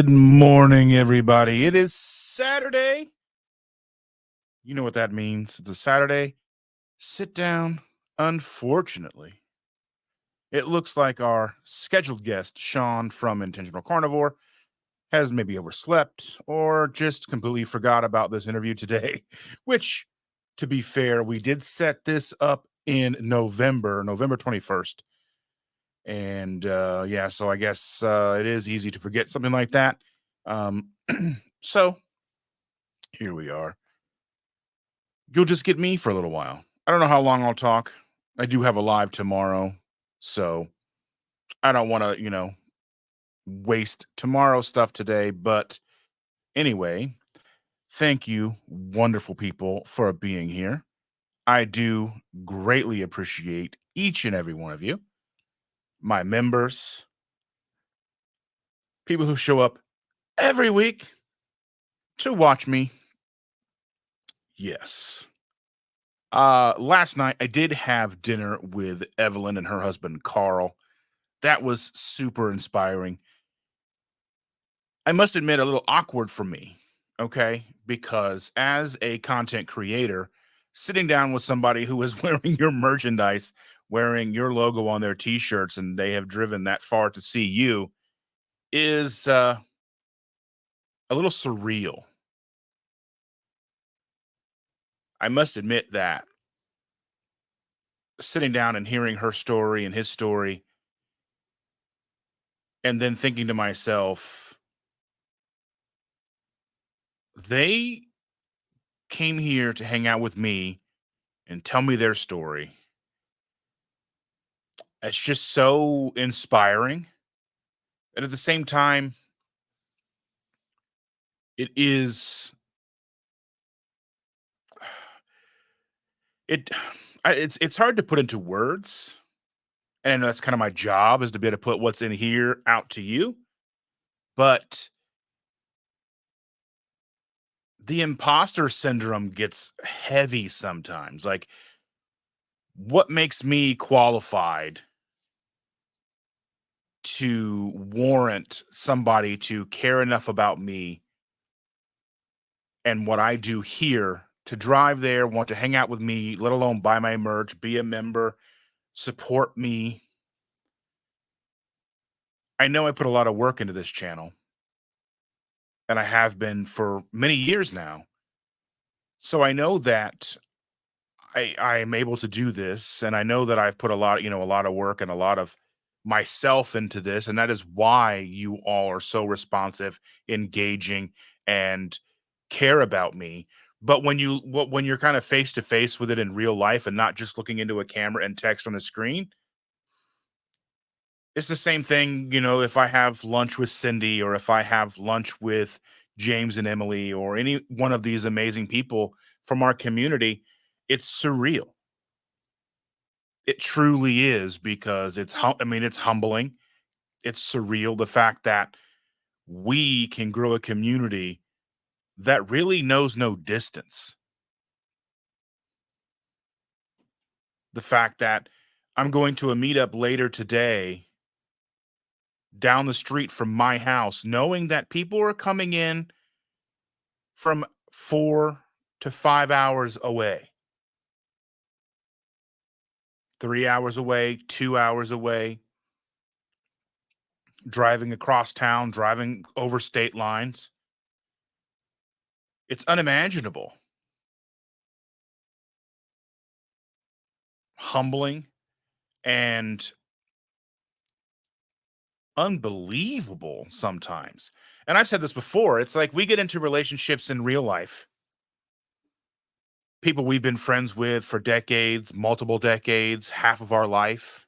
Good morning, everybody. It is Saturday. You know what that means. It's a Saturday sit down. Unfortunately, it looks like our scheduled guest, Shawn from Intentional Carnivore, has maybe overslept or just completely forgot about this interview today, which, to be fair, we did set this up in November 21st. And yeah, so I guess it is easy to forget something like that. Um, so here we are. You'll just get me for a little while. I don't know how long I'll talk. I do have a live tomorrow, so I don't want to, waste tomorrow's stuff today. But anyway, thank you, wonderful people, for being here. I do greatly appreciate each and every one of you, my members, people who show up every week to watch me. Yes. Last night I did have dinner with Evelyn and her husband Carl. That was super inspiring. I must admit, a little awkward for me, okay? Because as a content creator, sitting down with somebody who is wearing your merchandise, wearing your logo on their t-shirts, and they have driven that far to see you is a little surreal. I must admit that sitting down and hearing her story and his story, and then thinking to myself, they came here to hang out with me and tell me their story. It's just so inspiring. And at the same time, it is it it's hard to put into words. And I know that's kind of my job, is to be able to put what's in here out to you. But the imposter syndrome gets heavy sometimes. Like, what makes me qualified to warrant somebody to care enough about me and what I do here to drive there, want to hang out with me, let alone buy my merch, be a member, support me? I know I put a lot of work into this channel, and I have been for many years now. So I know that I am able to do this, and I know that I've put a lot of work and a lot of myself into this, and that is why you all are so responsive, engaging, and care about me. But when you're kind of face to face with it in real life and not just looking into a camera and text on the screen, it's the same thing, if I have lunch with Cindy, or if I have lunch with James and Emily, or any one of these amazing people from our community. It's surreal. It truly is, because it's humbling. It's surreal, the fact that we can grow a community that really knows no distance. The fact that I'm going to a meetup later today down the street from my house, knowing that people are coming in from 4 to 5 hours away, 3 hours away, 2 hours away, driving across town, driving over state lines. It's unimaginable, humbling, and unbelievable sometimes. And I've said this before. It's like we get into relationships in real life, people we've been friends with for decades, multiple decades, half of our life,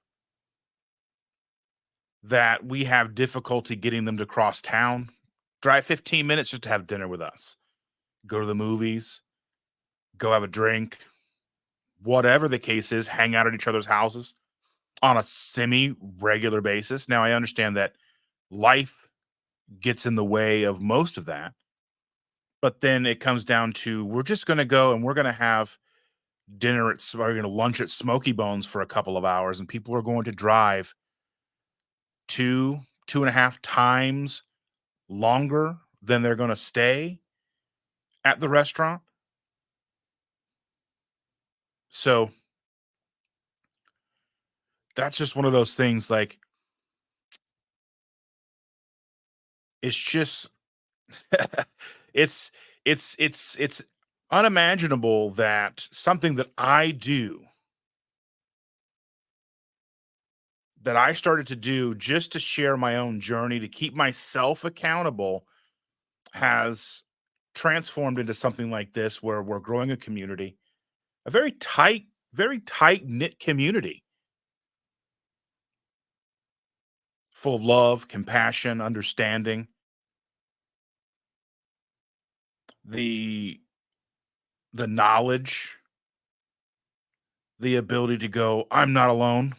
that we have difficulty getting them to cross town, drive 15 minutes just to have dinner with us, go to the movies, go have a drink, whatever the case is, hang out at each other's houses on a semi regular basis. Now, I understand that life gets in the way of most of that, but then it comes down to, we're just going to go and we're going to have we're going to lunch at Smoky Bones for a couple of hours, and people are going to drive two and a half times longer than they're going to stay at the restaurant. So that's just one of those things. Like, it's just, it's, it's unimaginable that something that I do, that I started to do just to share my own journey, to keep myself accountable, has transformed into something like this where we're growing a community, a very tight knit community full of love, compassion, understanding, the knowledge, the ability to go, I'm not alone.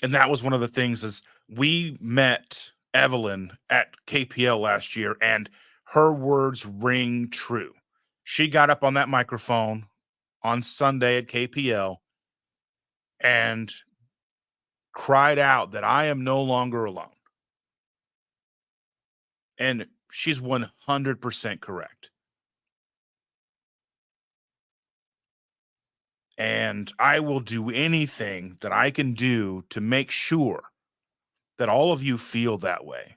And that was one of the things is we met Evelyn at KPL last year, and her words ring true. She got up on that microphone on Sunday at KPL and cried out that I am no longer alone. And she's 100% correct. And I will do anything that I can do to make sure that all of you feel that way.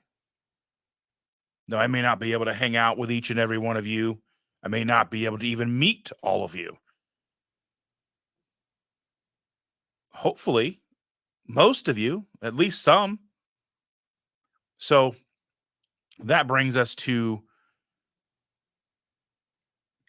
Now, I may not be able to hang out with each and every one of you. I may not be able to even meet all of you. Hopefully, most of you, at least some. So that brings us to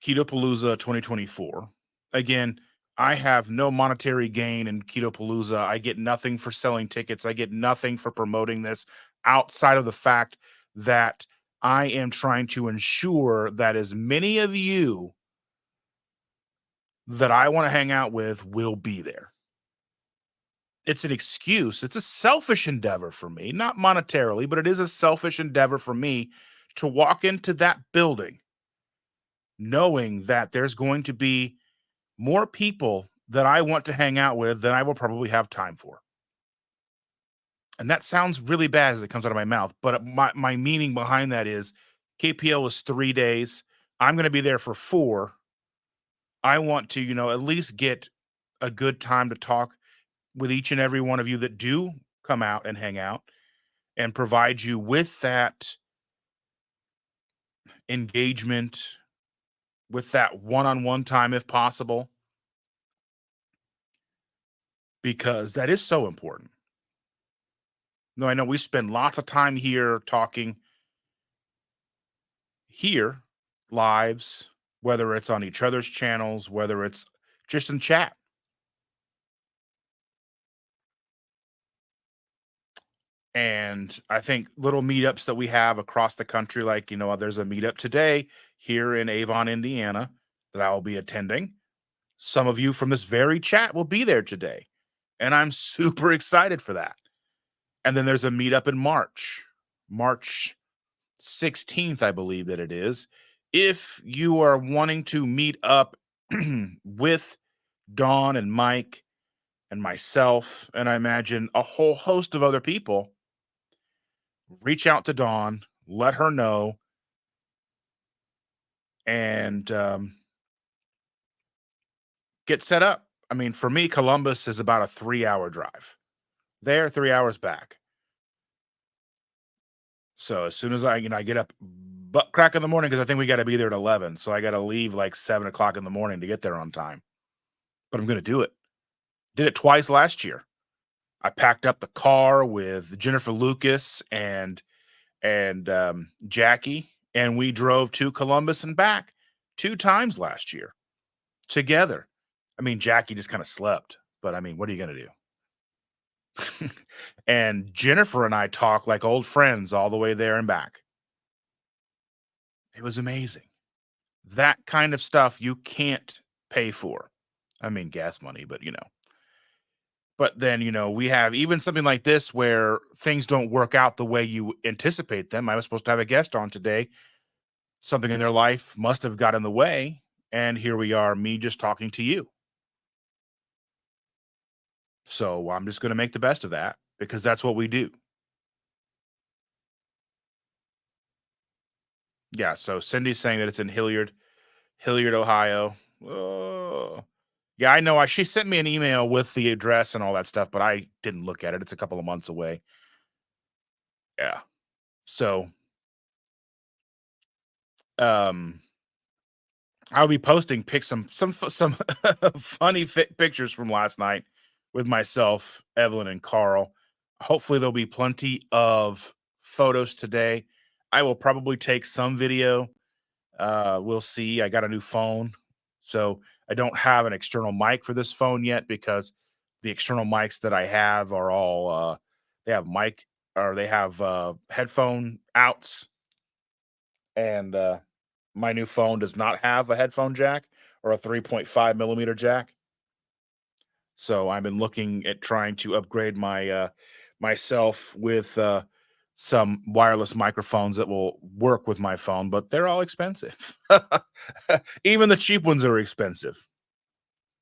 Ketopalooza 2024. Again, I have no monetary gain in Ketopalooza. I get nothing for selling tickets. I get nothing for promoting this outside of the fact that I am trying to ensure that as many of you that I want to hang out with will be there. It's an excuse. It's a selfish endeavor for me, not monetarily, but it is a selfish endeavor for me to walk into that building knowing that there's going to be more people that I want to hang out with than I will probably have time for. And that sounds really bad as it comes out of my mouth, but my meaning behind that is KPL is 3 days. I'm going to be there for 4. I want to, at least get a good time to talk with each and every one of you that do come out and hang out, and provide you with that engagement, with that one-on-one time if possible, because that is so important. No, I know we spend lots of time here talking here, lives, whether it's on each other's channels, whether it's just in chat. And I think little meetups that we have across the country, like, there's a meetup today here in Avon, Indiana, that I will be attending. Some of you from this very chat will be there today, and I'm super excited for that. And then there's a meetup in March 16th, I believe that it is. If you are wanting to meet up with Dawn and Mike and myself, and I imagine a whole host of other people, reach out to Dawn, let her know, and get set up. I mean, for me, Columbus is about a 3-hour drive. There, 3 hours back. So as soon as I get up butt crack in the morning, because I think we got to be there at 11. So I got to leave like 7 o'clock in the morning to get there on time. But I'm going to do it. Did it twice last year. I packed up the car with Jennifer Lucas and Jackie, and we drove to Columbus and back 2 times last year together. I mean, Jackie just kind of slept, but I mean, what are you going to do? And Jennifer and I talk like old friends all the way there and back. It was amazing. That kind of stuff you can't pay for. I mean, gas money, but But then, we have even something like this where things don't work out the way you anticipate them. I was supposed to have a guest on today. Something in their life must have got in the way. And here we are, me just talking to you. So I'm just going to make the best of that because that's what we do. Yeah, so Cindy's saying that it's in Hilliard, Ohio. Oh. Yeah, I know. She sent me an email with the address and all that stuff, but I didn't look at it. It's a couple of months away. Yeah. So, um, I'll be posting pics some funny pictures from last night with myself, Evelyn, and Carl. Hopefully, there'll be plenty of photos today. I will probably take some video. We'll see. I got a new phone, so I don't have an external mic for this phone yet because the external mics that I have are all they have mic or they have headphone outs, and my new phone does not have a headphone jack or a 3.5 millimeter jack. So I've been looking at trying to upgrade myself with some wireless microphones that will work with my phone, but they're all expensive. Even the cheap ones are expensive.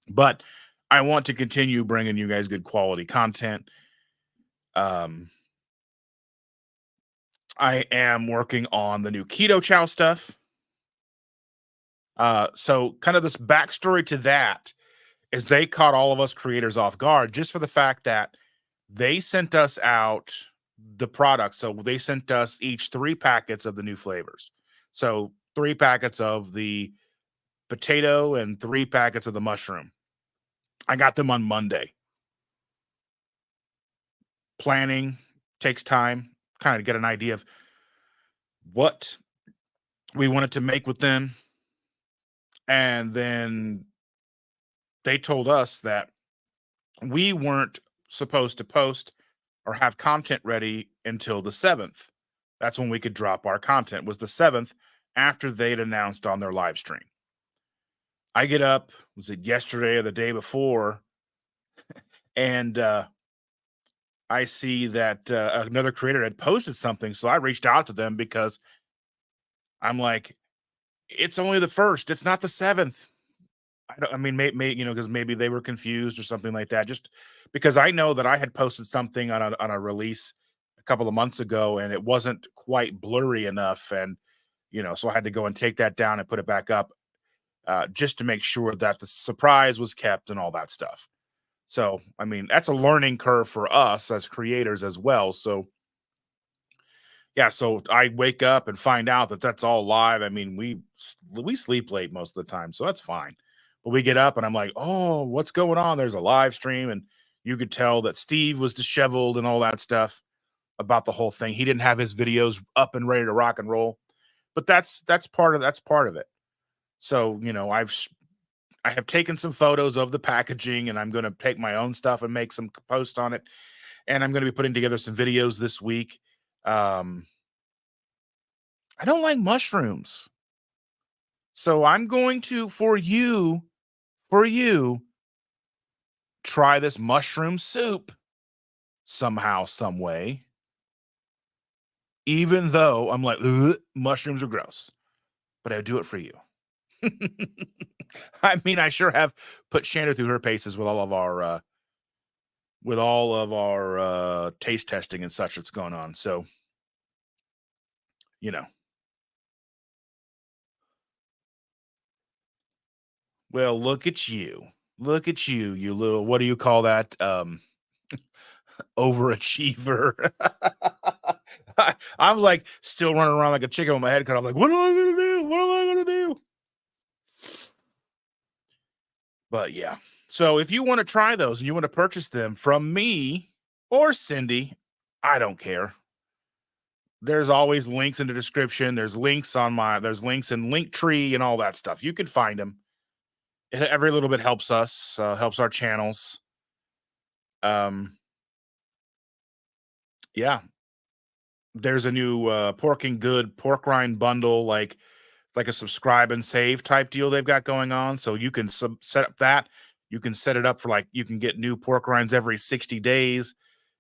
But I want to continue bringing you guys good quality content. Um, I am working on the new keto chow stuff. So kind of this backstory to that is they caught all of us creators off guard just for the fact that they sent us out the product. So they sent us each 3 packets of the new flavors. So 3 packets of the potato and 3 packets of the mushroom. I got them on Monday. Planning takes time, kind of get an idea of what we wanted to make with them. And then they told us that we weren't supposed to post or have content ready until the 7th. That's when we could drop our content, was the 7th after they'd announced on their live stream. I get up, was it yesterday or the day before, and I see that another creator had posted something. So I reached out to them because I'm like, it's only the 1st. It's not the 7th. I mean, because maybe they were confused or something like that. Just because I know that I had posted something on a release a couple of months ago, and it wasn't quite blurry enough, and so I had to go and take that down and put it back up, just to make sure that the surprise was kept and all that stuff. So, I mean, that's a learning curve for us as creators as well. So, yeah, so I wake up and find out that that's all live. I mean, we sleep late most of the time, so that's fine. But we get up and I'm like, "Oh, what's going on?" There's a live stream and you could tell that Steve was disheveled and all that stuff about the whole thing. He didn't have his videos up and ready to rock and roll. But that's part of it. So, I have taken some photos of the packaging and I'm going to take my own stuff and make some posts on it, and I'm going to be putting together some videos this week. Um I don't like mushrooms. So I'm going to, for you, try this mushroom soup somehow, some way, even though I'm like, "Ugh, mushrooms are gross, but I do it for you." I mean, I sure have put Shannon through her paces with all of our taste testing and such that's going on. So, you know, well, look at you. Look at you, you little, what do you call that? Overachiever. I'm like still running around like a chicken with my head cut off. Like, what am I gonna do? What am I gonna do? But yeah. So if you want to try those and you want to purchase them from me or Cindy, I don't care. There's always links in the description. There's links in Linktree and all that stuff. You can find them. Every little bit helps us, helps our channels. Um, yeah. There's a new pork and good pork rind bundle, like a subscribe and save type deal they've got going on. So you can set up that. You can set it up for, like, you can get new pork rinds every 60 days.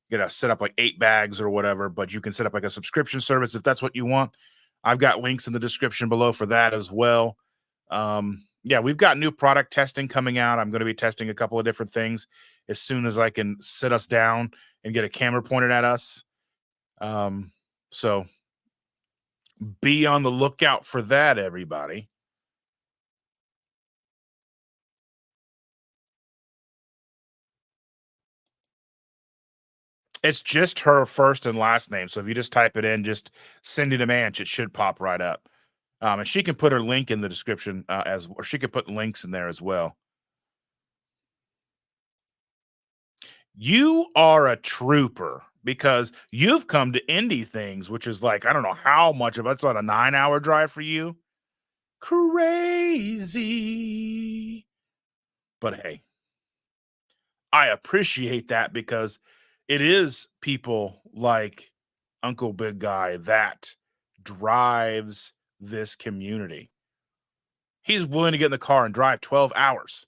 You gotta set up like 8 bags or whatever, but you can set up like a subscription service if that's what you want. I've got links in the description below for that as well. Yeah, we've got new product testing coming out. I'm going to be testing a couple of different things as soon as I can sit us down and get a camera pointed at us. Um, so Be on the lookout for that, everybody. It's just her first and last name, so if you just type it in, just Cindy DeManch, it should pop right up. And she can put her link in the description, as or she could put links in there as well. You are a trooper because you've come to Indy things, which is like, I don't know how much of it's on a 9-hour drive for you. Crazy. But hey, I appreciate that because it is people like Uncle Big Guy that drives this community. He's willing to get in the car and drive 12 hours.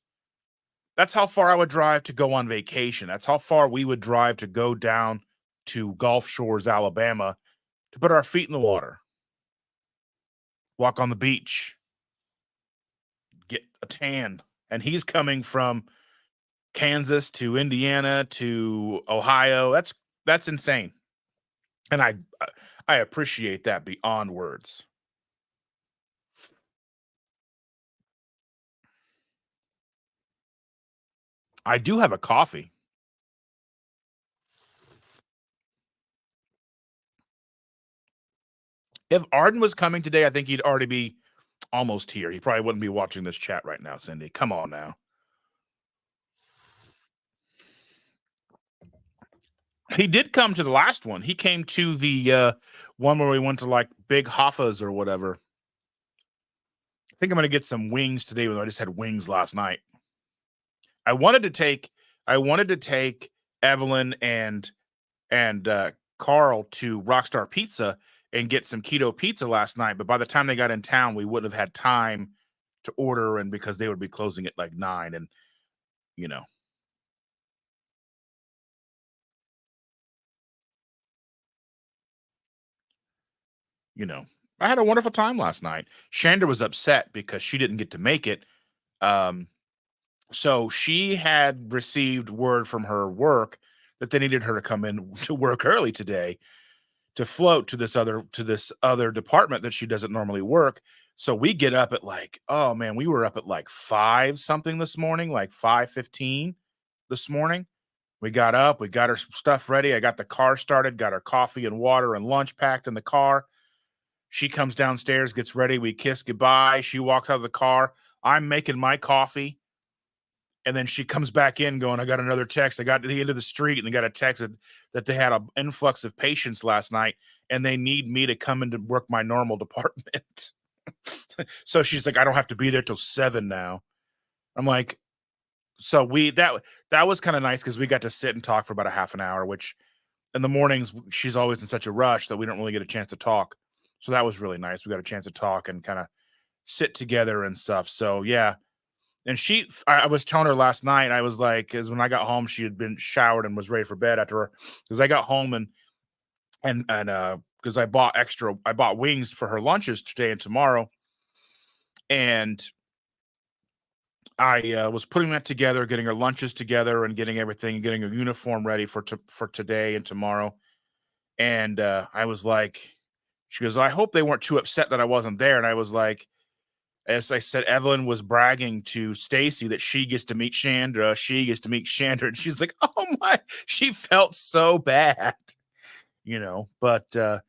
That's how far I would drive to go on vacation. That's how far we would drive to go down to Gulf Shores, Alabama to put our feet in the water, walk on the beach, get a tan. And he's coming from Kansas to Indiana to Ohio. That's insane. And I appreciate that beyond words. I do have a coffee. If Arden was coming today, I think he'd already be almost here. He probably wouldn't be watching this chat right now, Cindy. Come on now. He did come to the last one. He came to the one where we went to like Big Hoffa's or whatever. I think I'm gonna get some wings today, when I just had wings last night. I wanted to take I wanted to take Evelyn and Carl to Rockstar Pizza and get some keto pizza last night, but by the time they got in town, we wouldn't have had time to order, and because they would be closing at like 9, and you know, you know. I had a wonderful time last night. Shander was upset because she didn't get to make it. Um, so she had received word from her work that they needed her to come in to work early today to float to this other department that she doesn't normally work. So we get up at like, oh man, we were up at like 5 something this morning, like 5:15 this morning. We got up, we got her stuff ready. I got the car started, got her coffee and water and lunch packed in the car. She comes downstairs, gets ready, we kiss goodbye. She walks out of the car. I'm making my coffee. And then she comes back in going, I got another text. I got to the end of the street and they got a text that they had an influx of patients last night and they need me to come in to work my normal department. So she's like, I don't have to be there till 7 now. I'm like, so that was kind of nice because we got to sit and talk for about a half an hour, which in the mornings she's always in such a rush that we don't really get a chance to talk. So that was really nice. We got a chance to talk and kind of sit together and stuff. So yeah, and I was telling her last night, I was like, because when I got home, she had been showered and was ready for bed after her. Because I got home and because I bought wings for her lunches today and tomorrow, and I was putting that together, getting her lunches together, and getting everything, getting a uniform ready for today and tomorrow. And I was like, she goes, I hope they weren't too upset that I wasn't there. And I was like, as I said, Evelyn was bragging to Stacy that she gets to meet Chandra. She gets to meet Chandra. And she's like, oh my, she felt so bad, But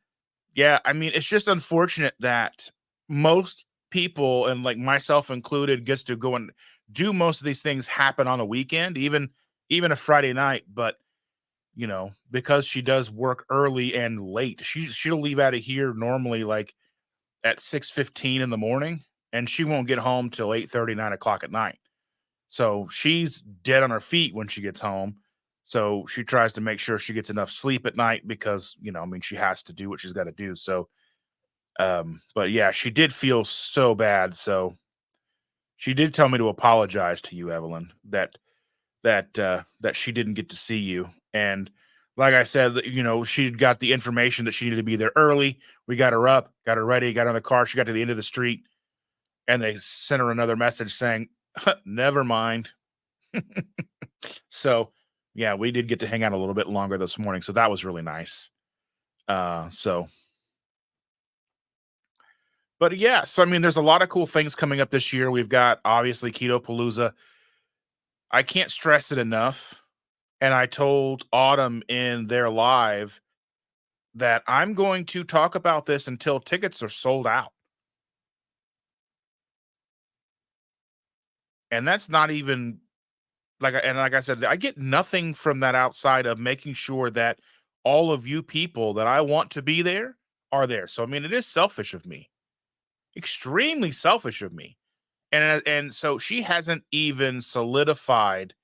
yeah, I mean, it's just unfortunate that most people, and like myself included, gets to go and do most of these things happen on a weekend, even a Friday night. But because she does work early and late, she'll leave out of here normally like at 6:15 in the morning, and she won't get home till 8:30, 9 o'clock at night. So she's dead on her feet when she gets home. So she tries to make sure she gets enough sleep at night because, I mean, she has to do what she's got to do. So, but yeah, she did feel so bad. So she did tell me to apologize to you, Evelyn, that she didn't get to see you. And like I said, she got the information that she needed to be there early. We got her up, got her ready, got her in the car. She got to the end of the street, and they sent her another message saying, "Never mind." So, yeah, we did get to hang out a little bit longer this morning, so that was really nice. So But yeah, so I mean, there's a lot of cool things coming up this year. We've got obviously Keto Palooza. I can't stress it enough. And I told Autumn in their live that I'm going to talk about this until tickets are sold out. And that's not even like I said, I get nothing from that outside of making sure that all of you people that I want to be there are there. So I mean, it is selfish of me. Extremely selfish of me. And so she hasn't even solidified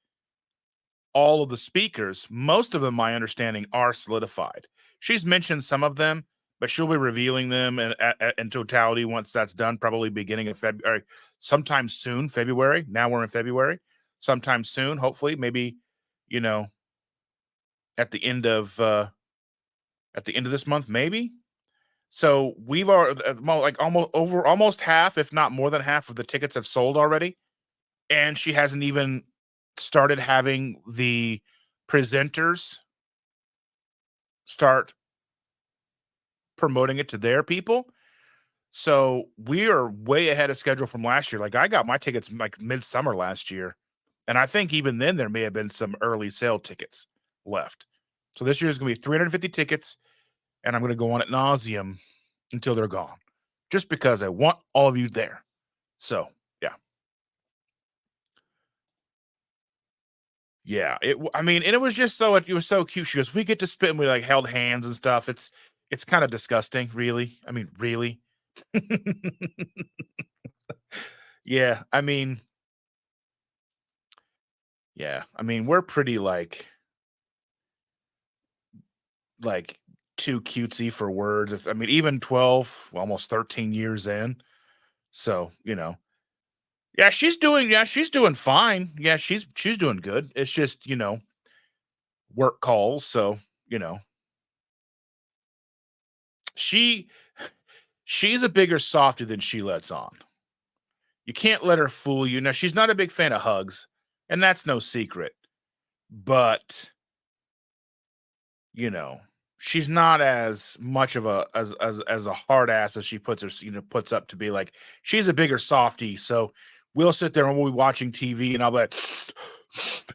all of the speakers. Most of them, my understanding, are solidified. She's mentioned some of them, but she'll be revealing them in totality once that's done, probably beginning of February, sometime soon, February. Now we're in February, sometime soon, hopefully, maybe, you know, at the end of this month, maybe. So we've already like almost half, if not more than half, of the tickets have sold already, and she hasn't even started having the presenters start promoting it to their people. So we are way ahead of schedule from last year. Like I got my tickets like midsummer last year. And I think even then there may have been some early sale tickets left. So this year is going to be 350 tickets, and I'm going to go on at nauseum until they're gone, just because I want all of you there. So yeah, yeah. I mean, and it was just so it was so cute. She goes, "We get to spit," and we like held hands and stuff. It's kind of disgusting, really. I mean, really. Yeah, I mean, yeah. I mean, we're pretty like too cutesy for words. I mean, even 12, almost 13 years in. So, yeah, she's doing fine. Yeah, she's doing good. It's just, work calls. So, you know, she she's a bigger softy than she lets on. You can't let her fool you. Now, she's not a big fan of hugs, and that's no secret. But you know, she's not as much of a as a hard ass as she puts up to be. Like she's a bigger softy. So we'll sit there and we'll be watching TV, and I'll be like,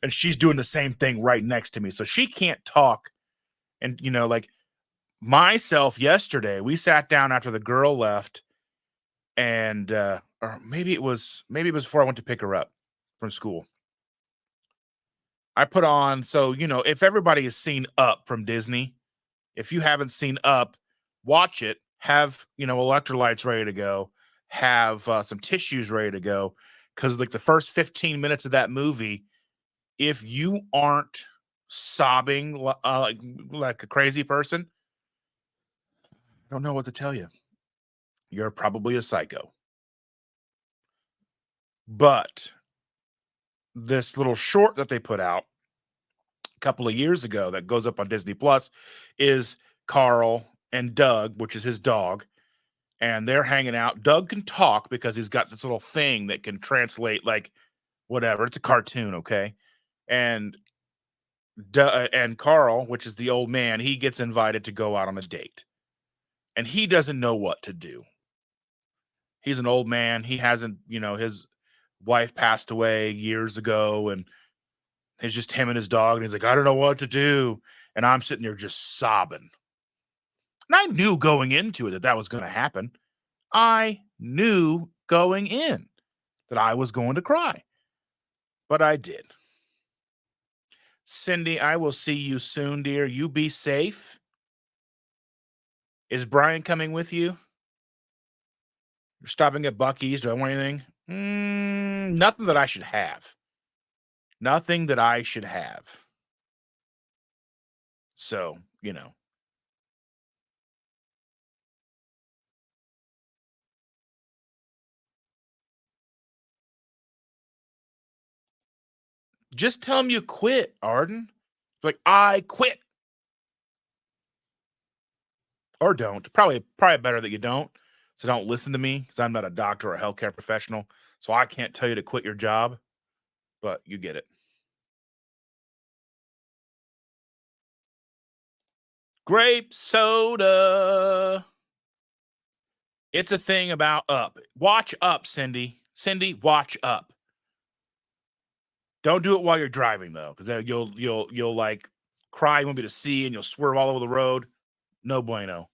and she's doing the same thing right next to me. So she can't talk. And like myself yesterday, we sat down after the girl left, and or maybe it was before I went to pick her up from school. I put on, so if everybody has seen Up from Disney, if you haven't seen Up, watch it. Have electrolytes ready to go. Have some tissues ready to go, because like the first 15 minutes of that movie, if you aren't sobbing like a crazy person, I don't know what to tell you. You're probably a psycho. But this little short that they put out a couple of years ago that goes up on Disney Plus is Carl and Doug, which is his dog, and they're hanging out. Doug can talk because he's got this little thing that can translate like whatever. It's a cartoon, okay? And and Carl, which is the old man, he gets invited to go out on a date, and he doesn't know what to do. He's an old man. He hasn't, his wife passed away years ago, and it's just him and his dog. And he's like, I don't know what to do. And I'm sitting there just sobbing. And I knew going into it that that was going to happen. I knew going in that I was going to cry, but I did. Cindy, I will see you soon, dear. You be safe. Is Brian coming with you? You're stopping at Bucky's. Do I want anything? Nothing that I should have. Nothing that I should have. So, just tell him you quit, Arden. Like, I quit. Or don't. Probably better that you don't. So don't listen to me, because I'm not a doctor or a healthcare professional. So I can't tell you to quit your job, but you get it. Grape soda. It's a thing about up. Watch up, Cindy. Cindy, watch up. Don't do it while you're driving though, because you'll like cry, you won't be able to see, and you'll swerve all over the road. No bueno.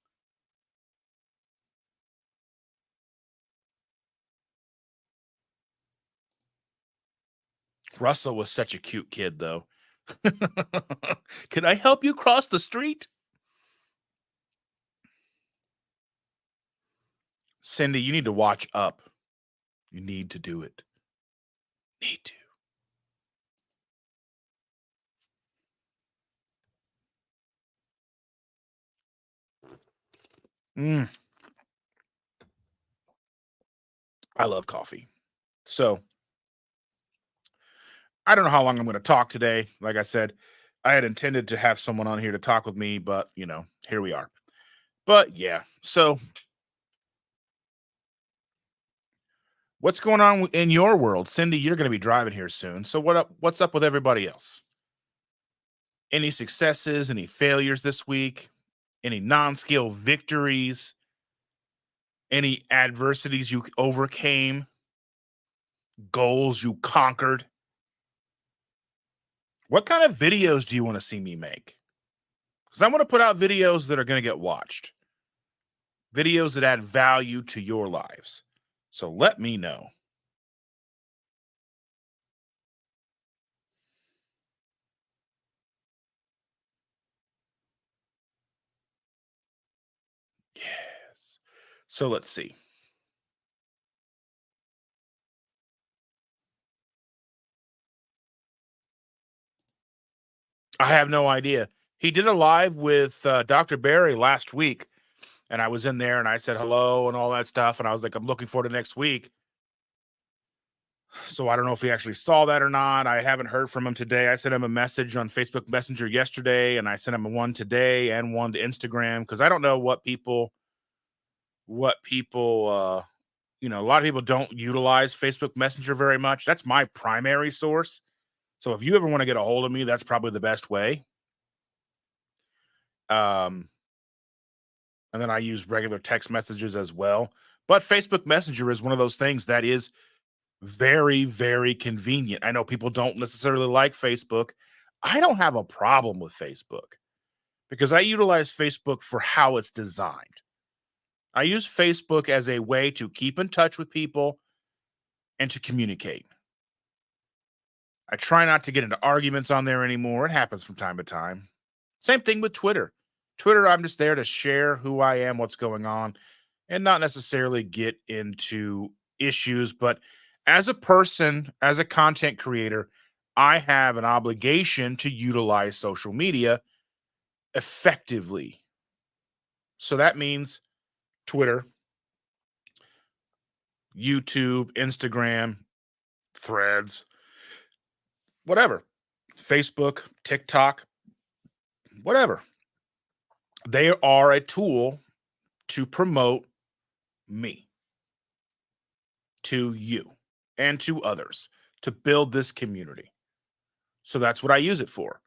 Russell was such a cute kid though. Can I help you cross the street? Cindy, you need to watch up. You need to do it. Need to. Mm, I love coffee. So I don't know how long I'm going to talk today. Like I said, I had intended to have someone on here to talk with me, but here we are. But yeah, so what's going on in your world, Cindy? You're going to be driving here soon. So what up? What's up with everybody else? Any successes? Any failures this week? Any non-scale victories? Any adversities you overcame? Goals you conquered? What kind of videos do you want to see me make? Because I want to put out videos that are going to get watched, videos that add value to your lives. So let me know. Yes. So let's see. I have no idea. He did a live with Dr. Barry last week, and I was in there and I said hello and all that stuff. And I was like, I'm looking forward to next week. So I don't know if he actually saw that or not. I haven't heard from him today. I sent him a message on Facebook Messenger yesterday, and I sent him one today and one to Instagram because I don't know what people a lot of people don't utilize Facebook Messenger very much. That's my primary source. So if you ever want to get a hold of me, that's probably the best way. Um, and then I use regular text messages as well. But Facebook Messenger is one of those things that is very, very convenient. I know people don't necessarily like Facebook. I don't have a problem with Facebook because I utilize Facebook for how it's designed. I use Facebook as a way to keep in touch with people and to communicate. I try not to get into arguments on there anymore. It happens from time to time. Same thing with Twitter. Twitter, I'm just there to share who I am, what's going on, and not necessarily get into issues. But as a person, as a content creator, I have an obligation to utilize social media effectively. So that means Twitter, YouTube, Instagram, Threads, whatever, Facebook, TikTok, whatever. They are a tool to promote me to you and to others to build this community. So that's what I use it for.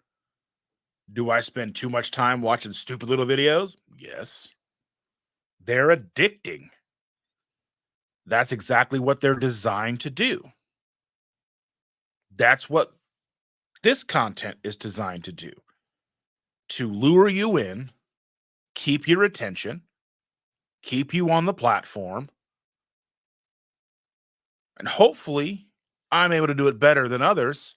Do I spend too much time watching stupid little videos? Yes. They're addicting. That's exactly what they're designed to do. That's what this content is designed to do, to lure you in, keep your attention, keep you on the platform, and hopefully I'm able to do it better than others.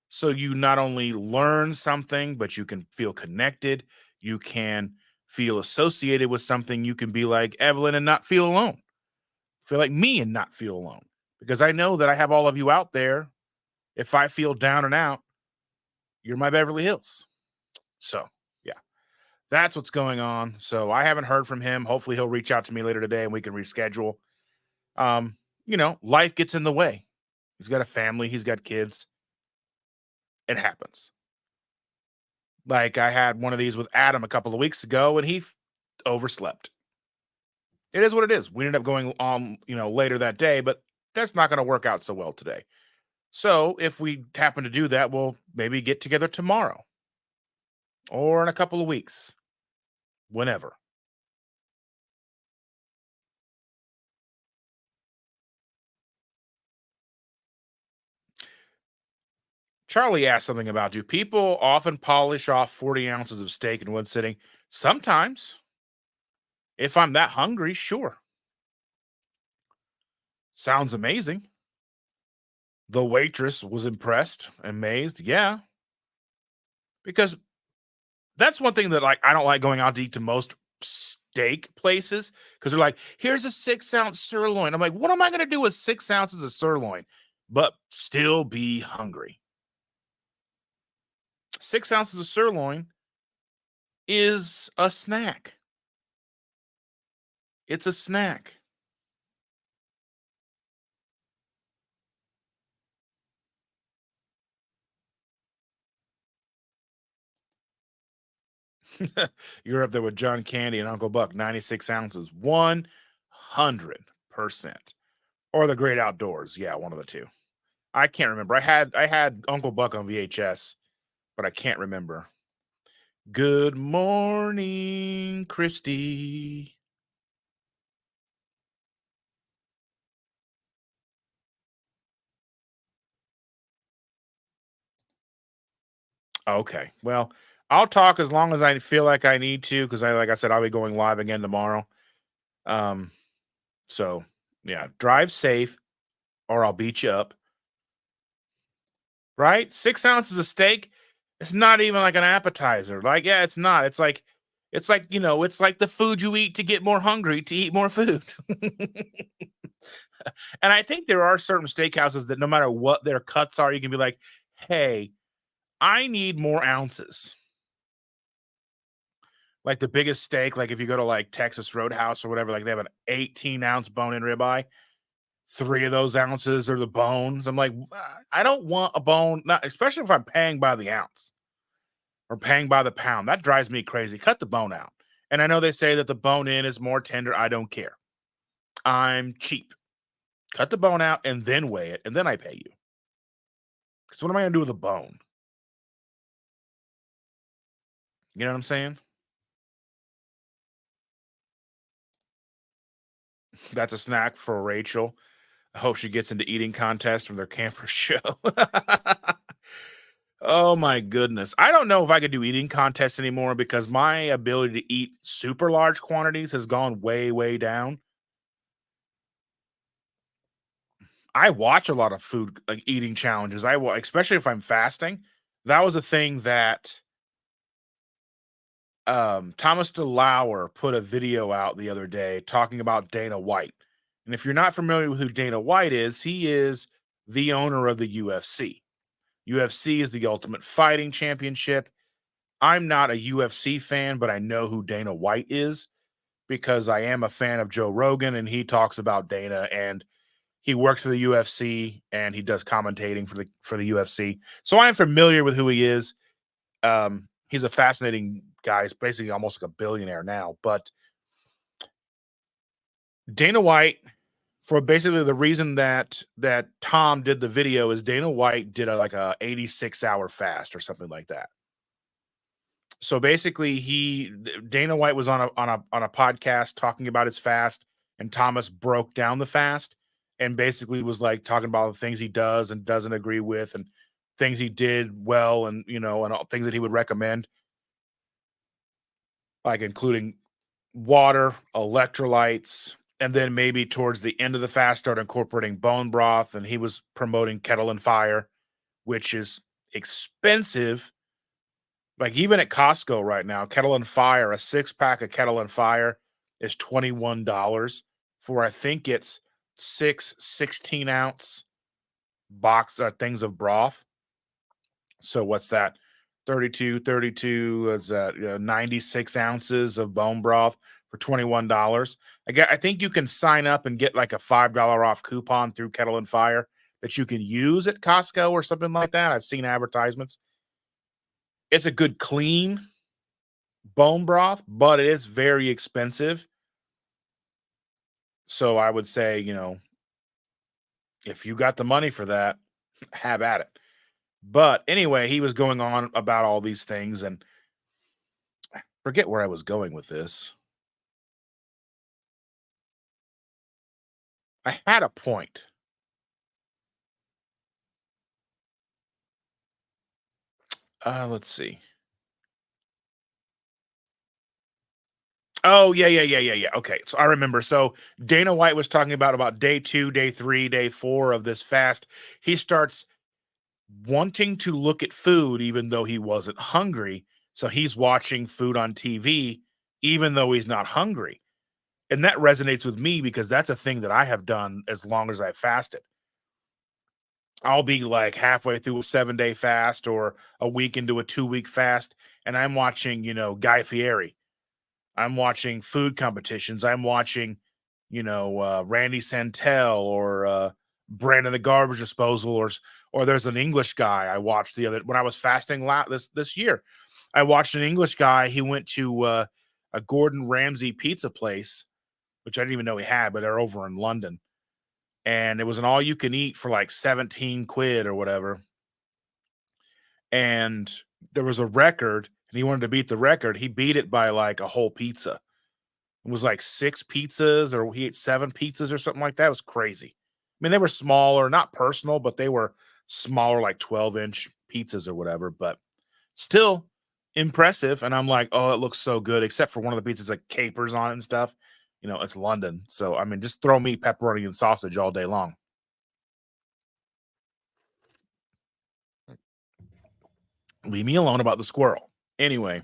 So you not only learn something, but you can feel connected. You can feel associated with something. You can be like Evelyn and not feel alone. Feel like me and not feel alone. Because I know that I have all of you out there. If I feel down and out, you're my Beverly Hills. So, yeah, that's what's going on. So I haven't heard from him. Hopefully he'll reach out to me later today and we can reschedule. Um, life gets in the way. He's got a family, he's got kids. It happens. Like I had one of these with Adam a couple of weeks ago and he overslept. It is what it is. We ended up going on, later that day, but that's not going to work out so well today. So if we happen to do that, we'll maybe get together tomorrow or in a couple of weeks, whenever. Charlie asked something about, do people often polish off 40 ounces of steak in one sitting? Sometimes. If I'm that hungry, sure. Sounds amazing. The waitress was impressed, amazed. Yeah. Because that's one thing that like I don't like going out to eat to most steak places because they're like, here's a 6-ounce sirloin. I'm like, what am I gonna do with 6 ounces of sirloin? But still be hungry. 6 ounces of sirloin is a snack. It's a snack. You're up there with John Candy and Uncle Buck, 96 ounces, 100%. Or the Great Outdoors. Yeah, one of the two. I can't remember. I had Uncle Buck on VHS, but I can't remember. Good morning, Christy. Okay. Well, I'll talk as long as I feel like I need to, because like I said, I'll be going live again tomorrow. Um, so yeah, drive safe or I'll beat you up. Right? 6 ounces of steak. It's not even like an appetizer. Like, yeah, it's not. It's like the food you eat to get more hungry to eat more food. And I think there are certain steakhouses that no matter what their cuts are, you can be like, hey, I need more ounces. Like the biggest steak, like if you go to like Texas Roadhouse or whatever, like they have an 18-ounce bone-in ribeye. 3 of those ounces are the bones. I'm like, I don't want a bone, not especially if I'm paying by the ounce or paying by the pound. That drives me crazy. Cut the bone out. And I know they say that the bone in is more tender. I don't care. I'm cheap. Cut the bone out and then weigh it, and then I pay you. Because what am I going to do with a bone? You know what I'm saying? That's a snack for Rachel. I hope she gets into eating contests from their camper show. Oh my goodness. I don't know if I could do eating contests anymore because my ability to eat super large quantities has gone way, way down. I watch a lot of food like eating challenges. Especially if I'm fasting. That was a thing that Thomas DeLauer put a video out the other day talking about Dana White. And if you're not familiar with who Dana White is, he is the owner of the UFC. UFC is the Ultimate Fighting Championship. I'm not a UFC fan, but I know who Dana White is because I am a fan of Joe Rogan and he talks about Dana and he works for the UFC and he does commentating for the UFC. So I'm familiar with who he is. He's a fascinating guy. He's basically almost like a billionaire now. But Dana White, for basically the reason that Tom did the video, is Dana White did like a 86-hour fast or something like that. So basically, Dana White was on a podcast talking about his fast, and Thomas broke down the fast and basically was like talking about the things he does and doesn't agree with, and things he did well, and and all, things that he would recommend, like including water, electrolytes, and then maybe towards the end of the fast start incorporating bone broth. And he was promoting Kettle and Fire, which is expensive. Like even at Costco right now, Kettle and Fire, a 6-pack of Kettle and Fire is $21 for I think it's 16-ounce box things of broth. So what's that? 32 is that 96 ounces of bone broth for $21. I think you can sign up and get like a $5 off coupon through Kettle and Fire that you can use at Costco or something like that. I've seen advertisements. It's a good clean bone broth, but it is very expensive. So I would say, if you got the money for that, have at it. But anyway, he was going on about all these things and forget where I was going with this. I had a point. Let's see. Oh, yeah, yeah, yeah, yeah, yeah. Okay, so I remember. So Dana White was talking about day 2, day 3, day 4 of this fast. He starts wanting to look at food even though he wasn't hungry. So he's watching food on TV even though he's not hungry. And that resonates with me because that's a thing that I have done as long as I've fasted. I'll be like halfway through a 7-day fast or a week into a 2-week fast, and I'm watching, Guy Fieri. I'm watching food competitions. I'm watching, Randy Santel or Brandon the Garbage Disposal, or there's an English guy I watched the other when I was fasting this year. I watched an English guy. He went to a Gordon Ramsay pizza place, which I didn't even know he had, but they're over in London, and it was an all you can eat for like 17 quid or whatever. And there was a record, and he wanted to beat the record. He beat it by like a whole pizza. It was like 6 pizzas, or he ate 7 pizzas or something like that. It was crazy. I mean, they were smaller, not personal, but they were smaller, like 12-inch pizzas or whatever, but still impressive. And I'm like, oh, it looks so good, except for one of the pizzas like capers on it and stuff. It's London. So I mean, just throw me pepperoni and sausage all day long. Leave me alone about the squirrel. Anyway,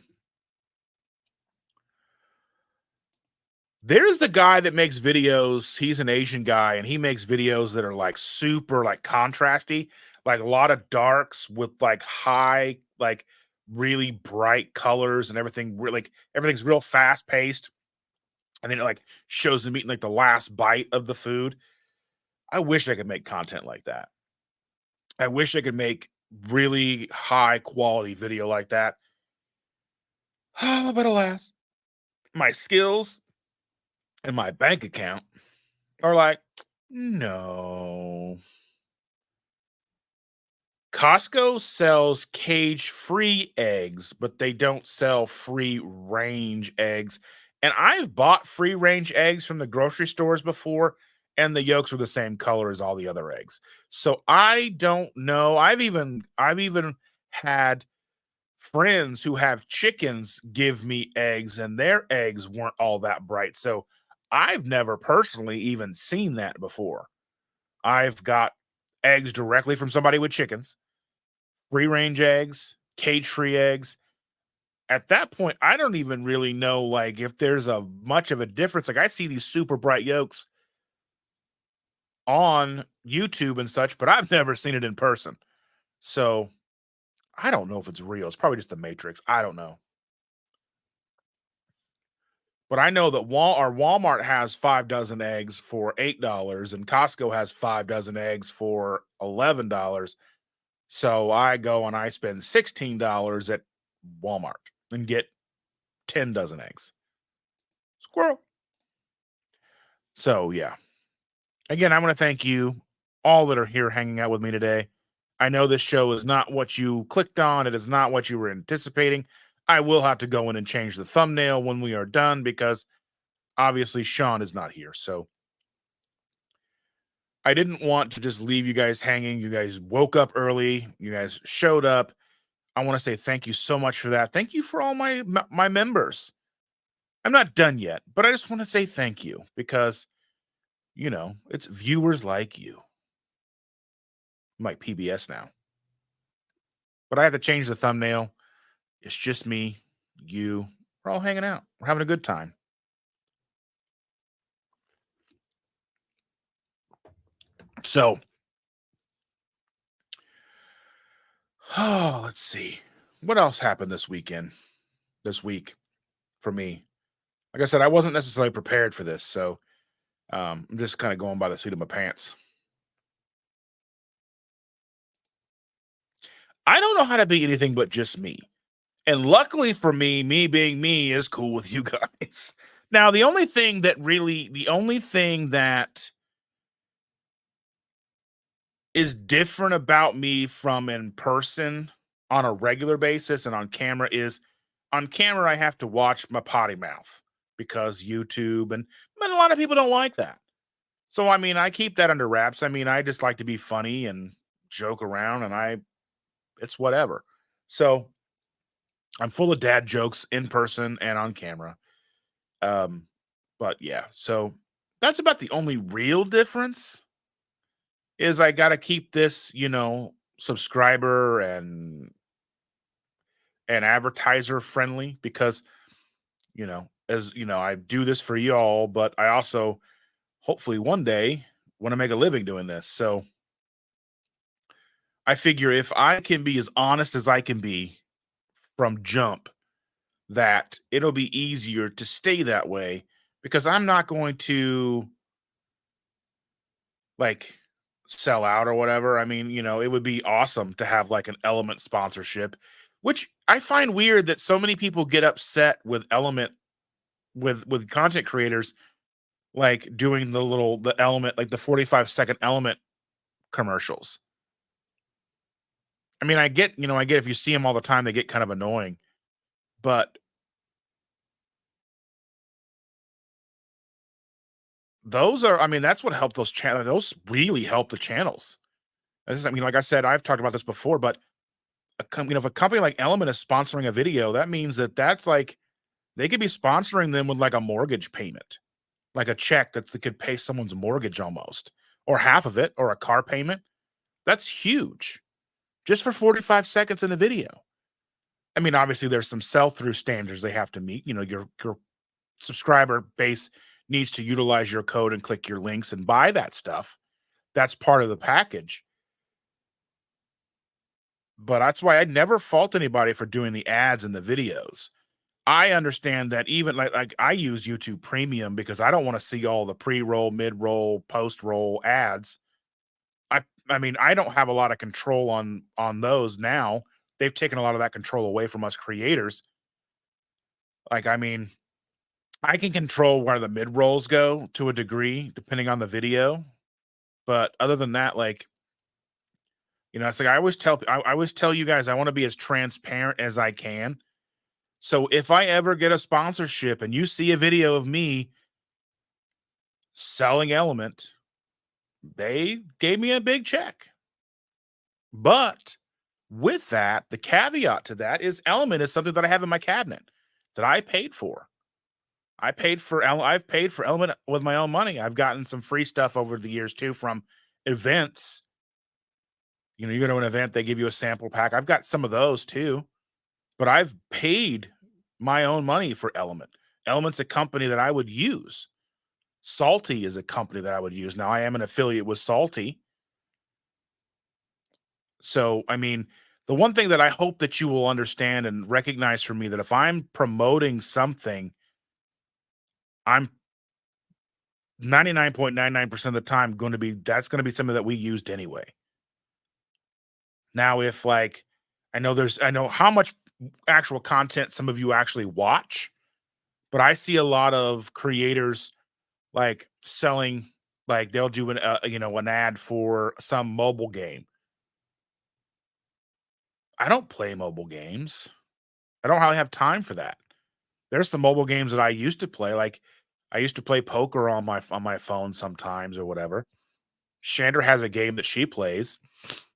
there's the guy that makes videos. He's an Asian guy, and he makes videos that are like super like contrasty, like a lot of darks with like high, like really bright colors and everything. Like everything's real fast paced, and then it like shows them eating like the last bite of the food. I wish I could make content like that. I wish I could make really high quality video like that. But alas, my skills and my bank account are like, no. Costco sells cage-free eggs, but they don't sell free-range eggs. And I've bought free-range eggs from the grocery stores before, and the yolks were the same color as all the other eggs. So I don't know. I've even had friends who have chickens give me eggs, and their eggs weren't all that bright. So I've never personally even seen that before. I've got eggs directly from somebody with chickens, free range eggs, cage free eggs. At that point, I don't even really know like if there's a much of a difference. Like I see these super bright yolks on YouTube and such, but I've never seen it in person. So I don't know if it's real. It's probably just the Matrix. I don't know. But I know that Walmart has 5 dozen eggs for $8, and Costco has 5 dozen eggs for $11. So I go and I spend $16 at Walmart and get 10 dozen eggs. Squirrel. So yeah. Again, I want to thank you all that are here hanging out with me today. I know this show is not what you clicked on. It is not what you were anticipating. I will have to go in and change the thumbnail when we are done because obviously Shawn is not here. So I didn't want to just leave you guys hanging. You guys woke up early. You guys showed up. I want to say thank you so much for that. Thank you for all my members. I'm not done yet, but I just want to say thank you because it's viewers like you. I'm like PBS now. But I have to change the thumbnail. It's just me, you. We're all hanging out. We're having a good time. So, let's see. What else happened this week for me? Like I said, I wasn't necessarily prepared for this. So, I'm just kind of going by the seat of my pants. I don't know how to be anything but just me. And luckily for me being me is cool with you guys. Now, the only thing that is different about me from in person on a regular basis and on camera is on camera, I have to watch my potty mouth because YouTube and a lot of people don't like that. So, I mean, I keep that under wraps. I mean, I just like to be funny and joke around, and it's whatever. So I'm full of dad jokes in person and on camera. Um, but yeah, so that's about the only real difference is I got to keep this, subscriber and advertiser friendly because, as you know, I do this for y'all, but I also hopefully one day want to make a living doing this. So I figure if I can be as honest as I can be from jump, that it'll be easier to stay that way because I'm not going to like sell out or whatever. I mean, it would be awesome to have like an Element sponsorship, which I find weird that so many people get upset with Element with content creators like doing the Element like the 45-second Element commercials. I mean, I get if you see them all the time they get kind of annoying, but those are I mean, that's what helped those really help the channels. I mean, like I said, I've talked about this before, but if a company like Element is sponsoring a video, that means that's like they could be sponsoring them with like a mortgage payment, like a check that could pay someone's mortgage almost, or half of it, or a car payment. That's huge just for 45 seconds in a video. I mean, obviously, there's some sell through standards they have to meet. Your subscriber base needs to utilize your code and click your links and buy that stuff. That's part of the package. But that's why I never fault anybody for doing the ads and the videos. I understand that even like I use YouTube Premium because I don't want to see all the pre-roll, mid-roll, post-roll ads. I mean, I don't have a lot of control on those now. They've taken a lot of that control away from us creators. Like, I mean, I can control where the mid-rolls go to a degree depending on the video, but other than that, like, it's like I always tell you guys I want to be as transparent as I can. So if I ever get a sponsorship and you see a video of me selling Element, they gave me a big check. But with that, the caveat to that is Element is something that I have in my cabinet that I paid for. I've paid for Element with my own money. I've gotten some free stuff over the years too from events. You go to an event, they give you a sample pack. I've got some of those too, but I've paid my own money for Element. Element's a company that I would use. Salty is a company that I would use. Now I am an affiliate with Salty. So, I mean, the one thing that I hope that you will understand and recognize from me that if I'm promoting something, I'm 99.99% of the time that's going to be something that we used anyway. Now, if like I know how much actual content some of you actually watch, but I see a lot of creators like selling like they'll do an ad for some mobile game. I don't play mobile games. I don't really have time for that. There's some mobile games that I used to play, like, I used to play poker on my phone sometimes or whatever. Shander has a game that she plays,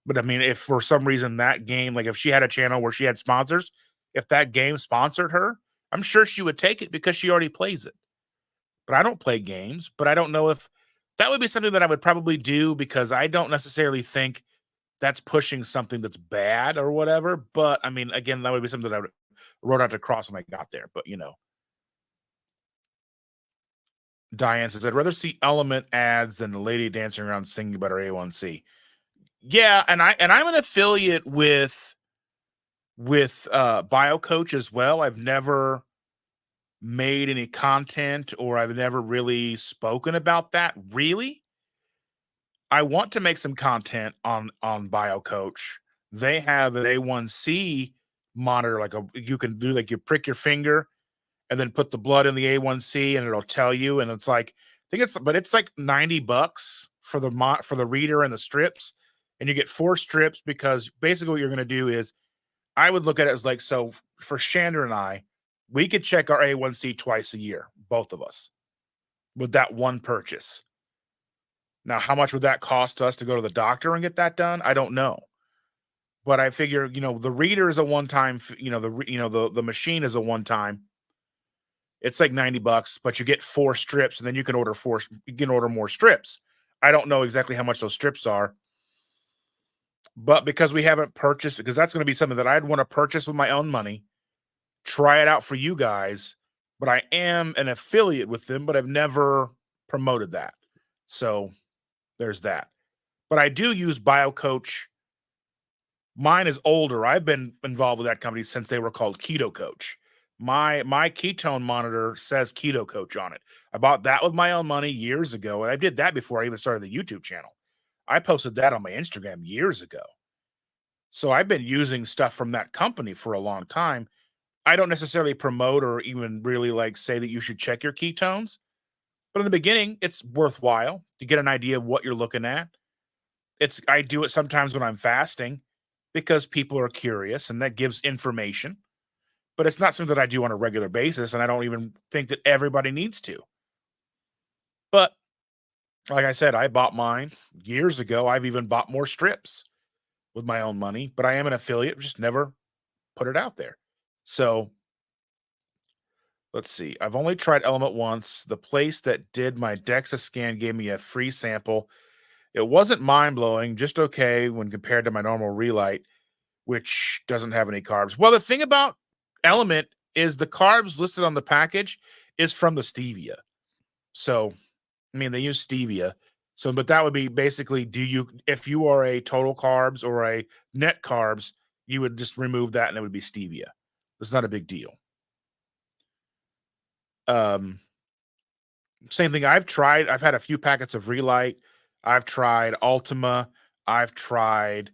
but, I mean, if for some reason that game like, if she had a channel where she had sponsors, if that game sponsored her, I'm sure she would take it because she already plays it. But I don't play games, but I don't know if that would be something that I would probably do because I don't necessarily think that's pushing something that's bad or whatever, but, I mean, again, that would be something that I would wrote out to cross when I got there, but, Diane says, "I'd rather see Element ads than the lady dancing around singing about her A1C." Yeah, and I'm an affiliate with BioCoach as well. I've never made any content or I've never really spoken about that really. I want to make some content on BioCoach. They have an A1C monitor, like you can do like you prick your finger and then put the blood in the A1C and it'll tell you. And it's like, it's like $90 for for the reader and the strips. And you get 4 strips because basically what you're going to do is I would look at it as like, so for Shander and I, we could check our A1C twice a year, both of us, with that one purchase. Now, how much would that cost us to go to the doctor and get that done? I don't know. But I figure, the reader is a one time, the machine is a one time. It's like 90 bucks, but you get 4 strips and then you can order more strips. I don't know exactly how much those strips are, but because we haven't purchased, because that's going to be something that I'd want to purchase with my own money, try it out for you guys. But I am an affiliate with them, but I've never promoted that. So there's that. But I do use BioCoach. Mine is older. I've been involved with that company since they were called Keto Coach. My ketone monitor says Keto Coach on it. I bought that with my own money years ago, and I did that before I even started the YouTube channel. I posted that on my Instagram years ago. So I've been using stuff from that company for a long time. I don't necessarily promote or even really like say that you should check your ketones, but in the beginning, it's worthwhile to get an idea of what you're looking at. I do it sometimes when I'm fasting because people are curious and that gives information, but it's not something that I do on a regular basis, and I don't even think that everybody needs to. But like I said, I bought mine years ago. I've even bought more strips with my own money, but I am an affiliate, just never put it out there. So let's see. I've only tried Element once. The place that did my DEXA scan gave me a free sample. It wasn't mind blowing, just okay when compared to my normal Relight, which doesn't have any carbs. Well, the thing about Element is the carbs listed on the package is from the stevia. So, I mean, they use stevia. So, but that would be basically, if you are a total carbs or a net carbs, you would just remove that and it would be stevia. It's not a big deal. Um, Same thing. I've had a few packets of Relight. I've tried Ultima. I've tried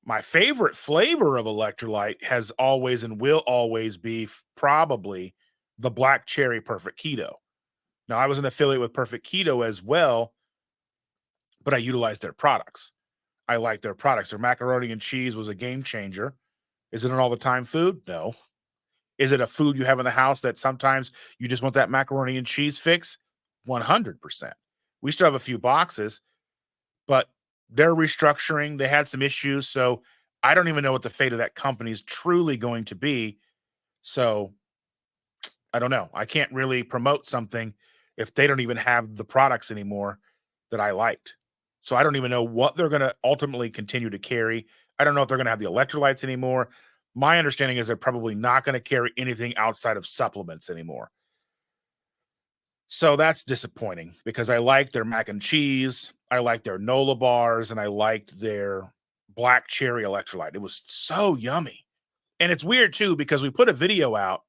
my favorite flavor of electrolyte has always and will always be probably the black cherry perfect keto. Now, I was an affiliate with Perfect Keto as well, but I utilized their products. I like their products. Their macaroni and cheese was a game changer. Is it an all the time food? No. Is it a food you have in the house that sometimes you just want that macaroni and cheese fix? 100%. We still have a few boxes, but they're restructuring. They had some issues. So I don't even know what the fate of that company is truly going to be. So I don't know. I can't really promote something if they don't even have the products anymore that I liked. So I don't even know what they're going to ultimately continue to carry. I don't know if they're going to have the electrolytes anymore. My understanding is they're probably not going to carry anything outside of supplements anymore. So that's disappointing because I liked their mac and cheese, I liked their Nola bars, and I liked their black cherry electrolyte. It was so yummy. And it's weird too because we put a video out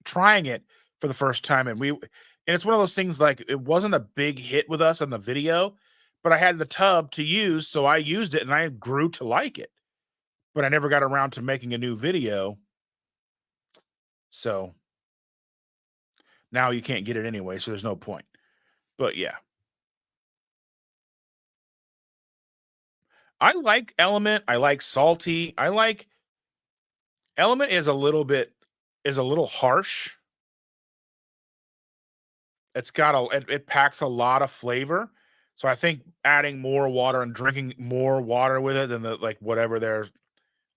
trying it for the first time and it's one of those things like it wasn't a big hit with us on the video, but I had the tub to use, so I used it and I grew to like it. But I never got around to making a new video. So now you can't get it anyway, so there's no point. But yeah. I like Element. I like Salty. I like Element is a little harsh. It packs a lot of flavor. So I think adding more water and drinking more water with it than the like whatever there's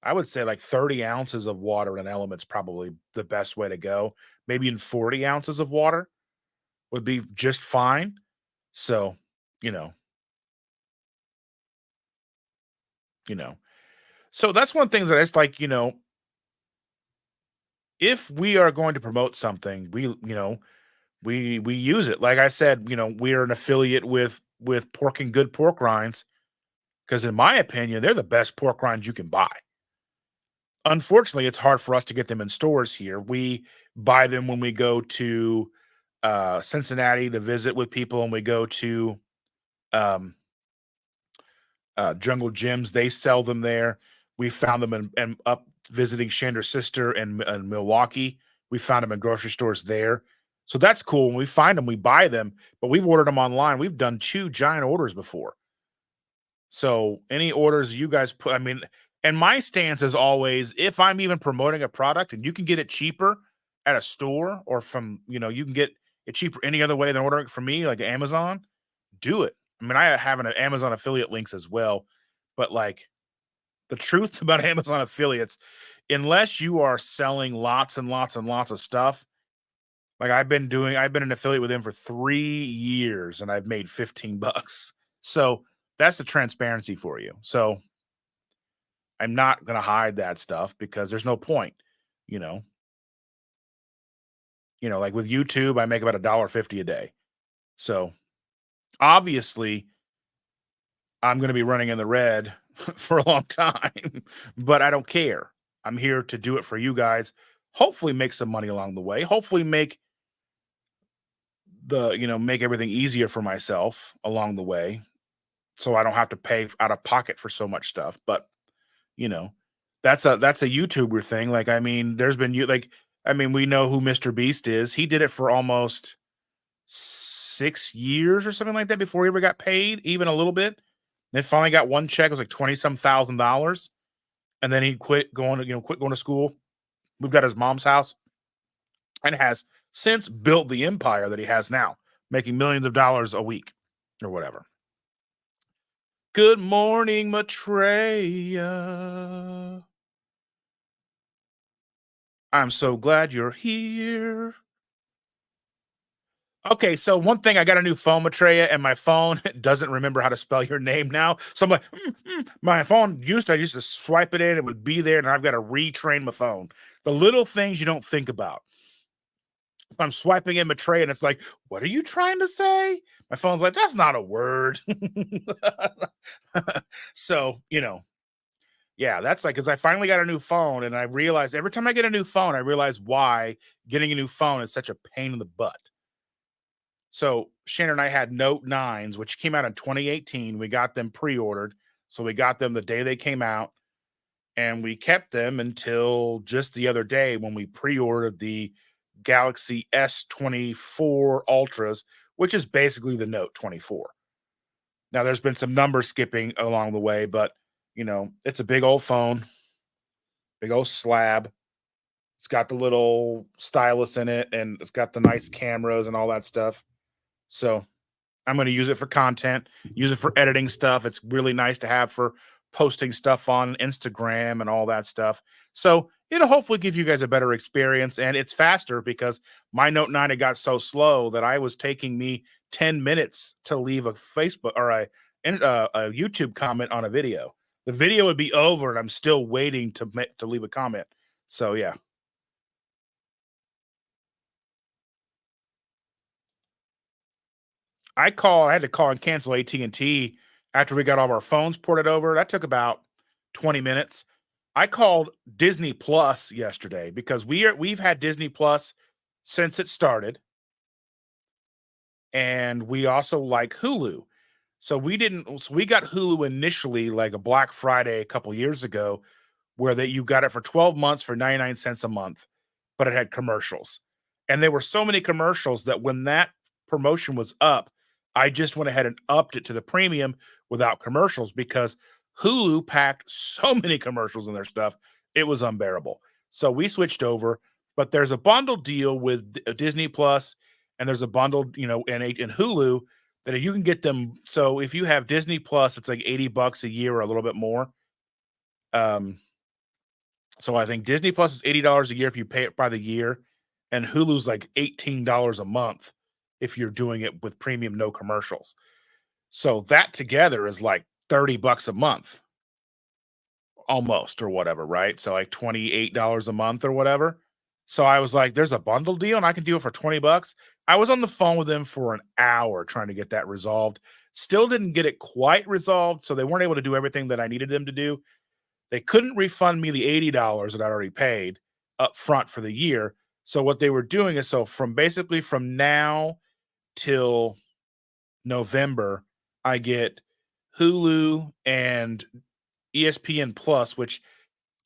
I would say like 30 ounces of water in an Element's probably the best way to go. Maybe in 40 ounces of water would be just fine. So, you know, you know. So that's one thing that it's like, if we are going to promote something, we use it. Like I said, we're an affiliate with Pork and Good pork rinds because in my opinion, they're the best pork rinds you can buy. Unfortunately, it's hard for us to get them in stores here. We buy them when we go to Cincinnati to visit with people, and we go to um, Jungle Gyms. They sell them there. We found them and up visiting Shander's sister in Milwaukee. We found them in grocery stores there. So that's cool. When we find them, we buy them, but we've ordered them online. We've done 2 giant orders before. So any orders you guys put, I mean, and my stance is always if I'm even promoting a product and you can get it cheaper at a store or from, you can get it cheaper any other way than ordering it from me, like Amazon, do it. I mean, I have an Amazon affiliate links as well, but like The truth about Amazon affiliates, unless you are selling lots and lots and lots of stuff, like I've been an affiliate with them for 3 years and I've made 15 bucks. So that's the transparency for you. So I'm not going to hide that stuff because there's no point, you know. Like with YouTube, I make about $1.50 a day. So obviously I'm going to be running in the red for a long time, but I don't care. I'm here to do it for you guys. Hopefully make some money along the way. Hopefully make everything easier for myself along the way so I don't have to pay out of pocket for so much stuff. But, you know, that's a YouTuber thing. Like I mean, there's been you like I mean, we know who Mr. Beast is. He did it for almost 6 years or something like that before he ever got paid, even a little bit. Then finally got one check. It was like 20 some thousand dollars. And then he quit going to school, moved out of his mom's house, and has since built the empire that he has now, making millions of dollars a week or whatever. Good morning, Maitreya. I'm so glad you're here. Okay, so one thing, I got a new phone, Maitreya, and my phone doesn't remember how to spell your name now. So I'm like, my phone I used to swipe it in, it would be there, and I've got to retrain my phone. The little things you don't think about. If I'm swiping in Maitreya and it's like, what are you trying to say? My phone's like, that's not a word. So, yeah, that's like because I finally got a new phone, and I realized every time I get a new phone, I realize why getting a new phone is such a pain in the butt. So Shannon and I had Note 9s, which came out in 2018. We got them pre-ordered. So we got them the day they came out, and we kept them until just the other day when we pre-ordered the Galaxy S24 Ultras, which is basically the Note 24. Now there's been some number skipping along the way, but it's a big old phone, big old slab. It's got the little stylus in it, and it's got the nice cameras and all that stuff. So I'm going to use it for content, use it for editing stuff. It's really nice to have for posting stuff on Instagram and all that stuff. So it'll hopefully give you guys a better experience. And it's faster because my Note 9 it got so slow that I was taking me 10 minutes to leave a Facebook or a YouTube comment on a video. The video would be over and I'm still waiting to leave a comment. So yeah. I had to call and cancel AT&T after we got all of our phones ported over. That took about 20 minutes. I called Disney Plus yesterday because we've had Disney Plus since it started, and we also like Hulu. So we got Hulu initially like a Black Friday a couple years ago where that you got it for 12 months for 99 cents a month, but it had commercials. And there were so many commercials that when that promotion was up, I just went ahead and upped it to the premium without commercials because Hulu packed so many commercials in their stuff. It was unbearable. So we switched over, but there's a bundle deal with Disney Plus and there's a bundle, in Hulu that you can get them. So if you have Disney Plus, it's like 80 bucks a year or a little bit more. Um, so I think Disney Plus is $80 a year if you pay it by the year, and Hulu's like $18 a month if you're doing it with premium no commercials. So that together is like 30 bucks a month almost or whatever, right? So like $28 a month or whatever. So I was like, there's a bundle deal and I can do it for 20 bucks. I was on the phone with them for an hour trying to get that resolved. Still didn't get it quite resolved, so they weren't able to do everything that I needed them to do. They couldn't refund me the $80 that I already paid up front for the year. So what they were doing is from now till November, I get Hulu and ESPN Plus, which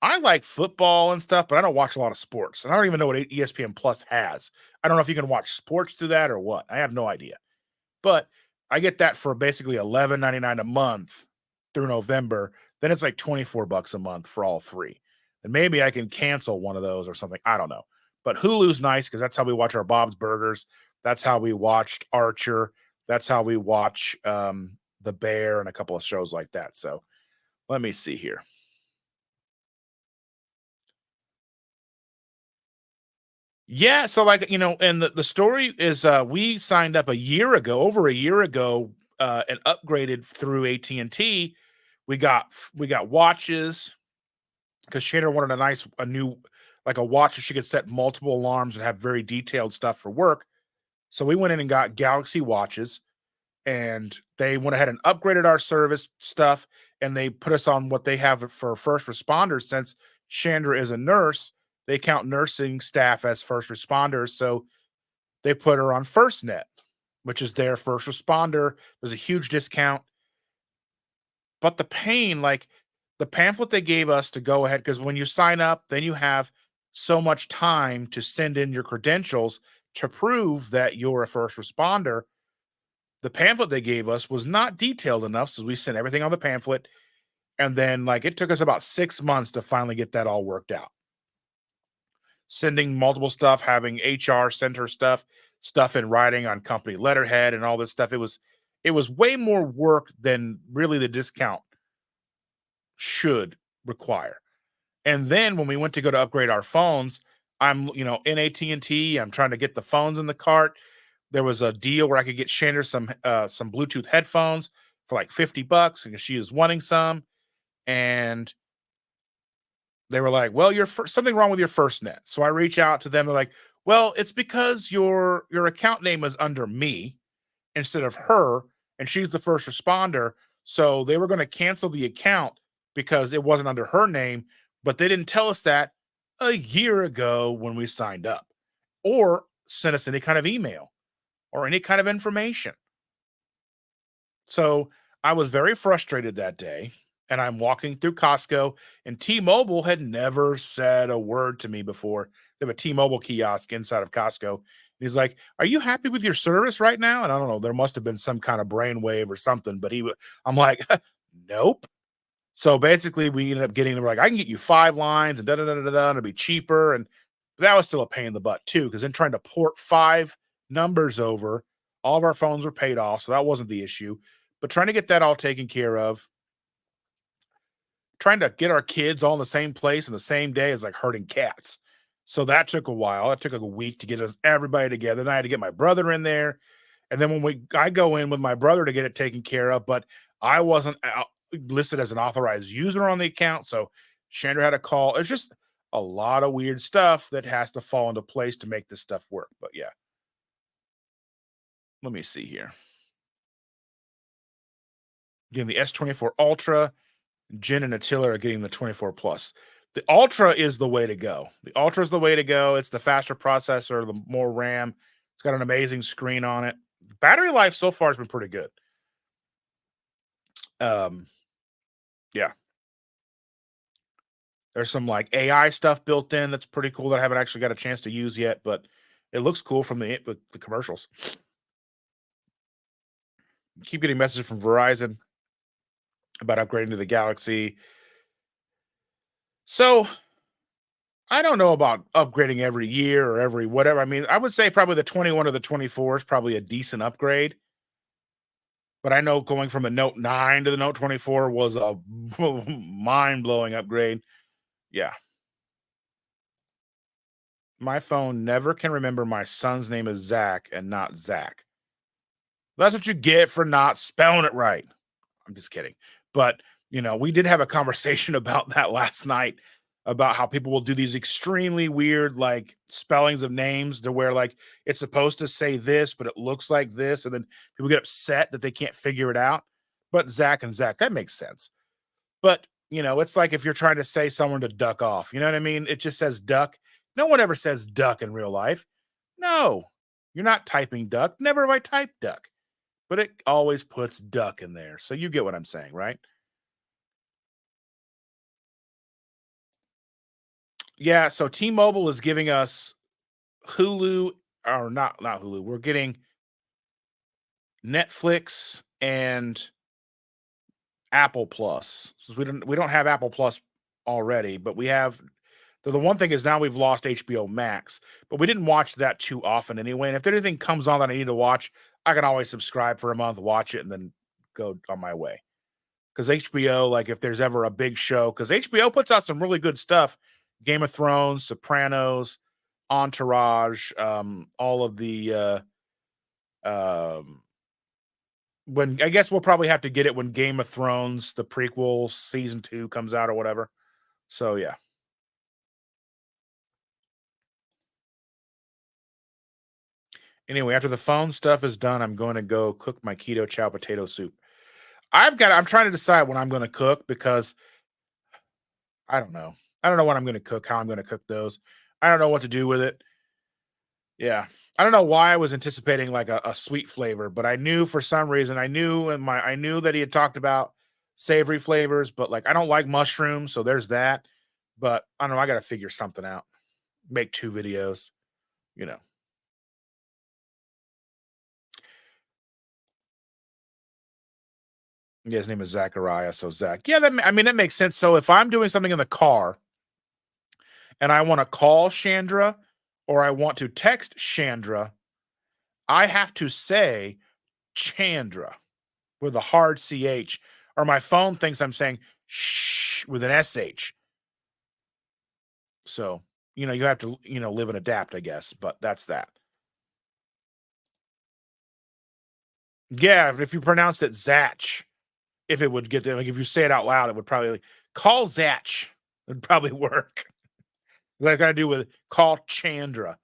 I like football and stuff, but I don't watch a lot of sports. And I don't even know what ESPN Plus has. I don't know if you can watch sports through that or what. I have no idea. But I get that for basically $11.99 a month through November. Then it's like 24 bucks a month for all three. And maybe I can cancel one of those or something. I don't know. But Hulu's nice because that's how we watch our Bob's Burgers. That's how we watched Archer. That's how we watch The Bear and a couple of shows like that. So let me see here. Yeah, so, like, and the story is, we signed up a year ago, over a year ago, and upgraded through AT&T. We got watches because Shannon wanted a new like, a watch so she could set multiple alarms and have very detailed stuff for work. So we went in and got Galaxy watches, and they went ahead and upgraded our service stuff, and they put us on what they have for first responders. Since Chandra is a nurse, they count nursing staff as first responders, so they put her on FirstNet, which is their first responder. There's a huge discount, but the pain, like, the pamphlet they gave us to go ahead, because when you sign up, then you have so much time to send in your credentials to prove that you're a first responder. The pamphlet they gave us was not detailed enough, so we sent everything on the pamphlet, and then, like, it took us about 6 months to finally get that all worked out. Sending multiple stuff, having HR send her stuff in writing on company letterhead and all this stuff. It was way more work than really the discount should require. And then when we went to go to upgrade our phones, I'm, in AT&T, I'm trying to get the phones in the cart. There was a deal where I could get Shander some Bluetooth headphones for like $50 because she was wanting some. And they were like, "Well, something wrong with your first net." So I reach out to them. They're like, "Well, it's because your account name is under me instead of her, and she's the first responder." So they were going to cancel the account because it wasn't under her name, but they didn't tell us that a year ago when we signed up, or sent us any kind of email or any kind of information. So I was very frustrated that day. And I'm walking through Costco, and T-Mobile had never said a word to me before. They have a T-Mobile kiosk inside of Costco. And he's like, "Are you happy with your service right now?" And I don't know, there must have been some kind of brainwave or something, but I'm like, "Nope." So basically, we ended up getting, they were like, "I can get you 5 lines and da da da da da, and it'll be cheaper." And that was still a pain in the butt too, because then trying to port 5 numbers over, all of our phones were paid off, so that wasn't the issue. But trying to get that all taken care of, trying to get our kids all in the same place in the same day is like herding cats. So that took a while. It took like a week to get us everybody together. Then I had to get my brother in there. And then I go in with my brother to get it taken care of, but I wasn't listed as an authorized user on the account. So Chandra had a call. It's just a lot of weird stuff that has to fall into place to make this stuff work. But yeah, let me see here. Again, the S24 Ultra, Jen and Attila are getting the 24 plus. The Ultra is the way to go. The Ultra is the way to go. It's the faster processor, the more RAM. It's got an amazing screen on it. Battery life so far has been pretty good. Um, yeah. There's some like AI stuff built in that's pretty cool that I haven't actually got a chance to use yet, but it looks cool from the commercials. Keep getting messages from Verizon about upgrading to the Galaxy. So I don't know about upgrading every year or every whatever. I mean, I would say probably the 21 or the 24 is probably a decent upgrade. But I know going from a Note 9 to the Note 24 was a mind-blowing upgrade. Yeah. My phone never can remember my son's name is Zach and not Zach. That's what you get for not spelling it right. I'm just kidding. But, we did have a conversation about that last night, about how people will do these extremely weird, like, spellings of names to where, like, it's supposed to say this, but it looks like this. And then people get upset that they can't figure it out. But Zach and Zach, that makes sense. But, it's like if you're trying to say someone to duck off, you know what I mean? It just says duck. No one ever says duck in real life. No, you're not typing duck. Never have I typed duck, but it always puts duck in there. So you get what I'm saying, right? Yeah. So T-Mobile is giving us Hulu, or not Hulu. We're getting Netflix and Apple Plus. So we don't have Apple Plus already, but we have. The one thing is now we've lost HBO Max, but we didn't watch that too often anyway. And if anything comes on that I need to watch, I can always subscribe for a month, watch it, and then go on my way. Because HBO, like if there's ever a big show, because HBO puts out some really good stuff, Game of Thrones, Sopranos, Entourage, all of um, when I guess we'll probably have to get it when Game of Thrones, the prequel season 2 comes out or whatever. So yeah. Anyway, after the phone stuff is done, I'm going to go cook my keto chow potato soup. I'm trying to decide what I'm going to cook because I don't know. I don't know what I'm going to cook, how I'm going to cook those. I don't know what to do with it. Yeah. I don't know why I was anticipating like a sweet flavor, but I knew for some reason I knew that he had talked about savory flavors, but like I don't like mushrooms, so there's that. But I don't know, I gotta figure something out. Make 2 videos, you know. Yeah, his name is Zachariah, so Zach. Yeah, I mean that makes sense. So if I'm doing something in the car and I want to call Chandra or I want to text Chandra, I have to say Chandra with a hard CH, or my phone thinks I'm saying shh with an SH. So, you have to, live and adapt, I guess, but that's that. Yeah, if you pronounced it Zach, if it would get there, like if you say it out loud, it would probably call Zach. It'd probably work. Like I do with call Chandra,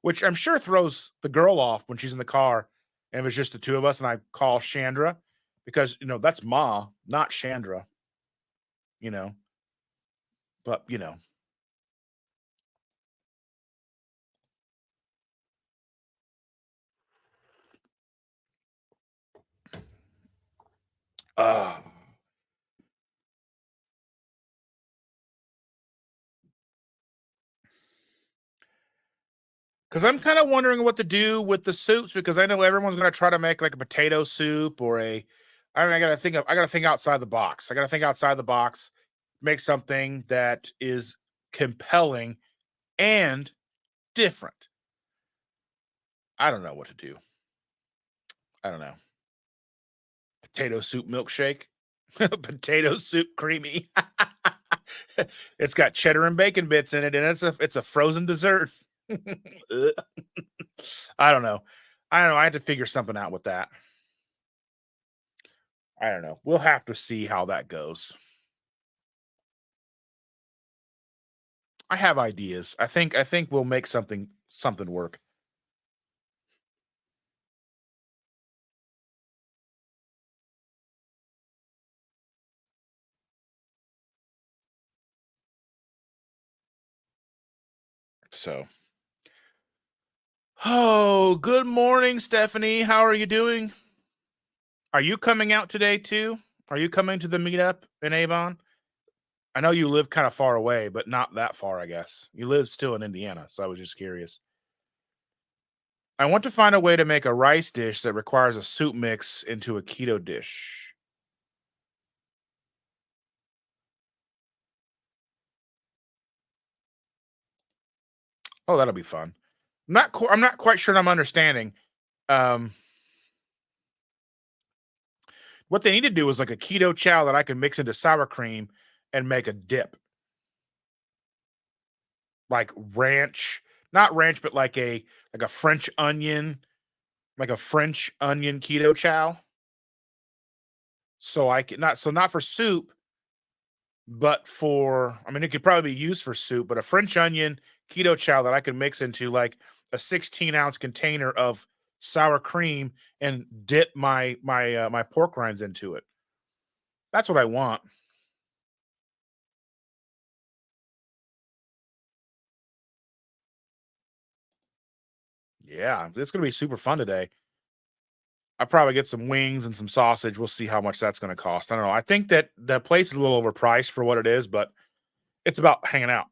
which I'm sure throws the girl off when she's in the car and if it's just the two of us and I call Chandra because that's Ma, not Chandra, you know. But uh because I'm kind of wondering what to do with the soups because I know everyone's gonna try to make like a potato soup or I gotta think outside the box. I gotta think outside the box, make something that is compelling and different. I don't know what to do. I don't know. Potato soup milkshake. Potato soup creamy. It's got cheddar and bacon bits in it, and it's a frozen dessert. I don't know. I don't know. I had to figure something out with that. I don't know. We'll have to see how that goes. I have ideas. I think we'll make something work. So, oh, good morning, Stephanie. How are you doing? Are you coming out today too? Are you coming to the meetup in Avon? I know you live kind of far away, but not that far, I guess. You live still in Indiana, so I was just curious. I want to find a way to make a rice dish that requires a soup mix into a keto dish. Oh, that'll be fun. I'm not quite sure I'm understanding. Um, what they need to do is like a keto chow that I can mix into sour cream and make a dip, like ranch, not ranch, but like a French onion keto chow. So I can not for soup, but I mean, it could probably be used for soup, but a French onion keto chow that I could mix into like a 16-ounce container of sour cream and dip my pork rinds into it. That's what I want. Yeah, it's gonna be super fun today. I probably get some wings and some sausage. We'll see how much that's gonna cost. I don't know. I think that the place is a little overpriced for what it is, but it's about hanging out.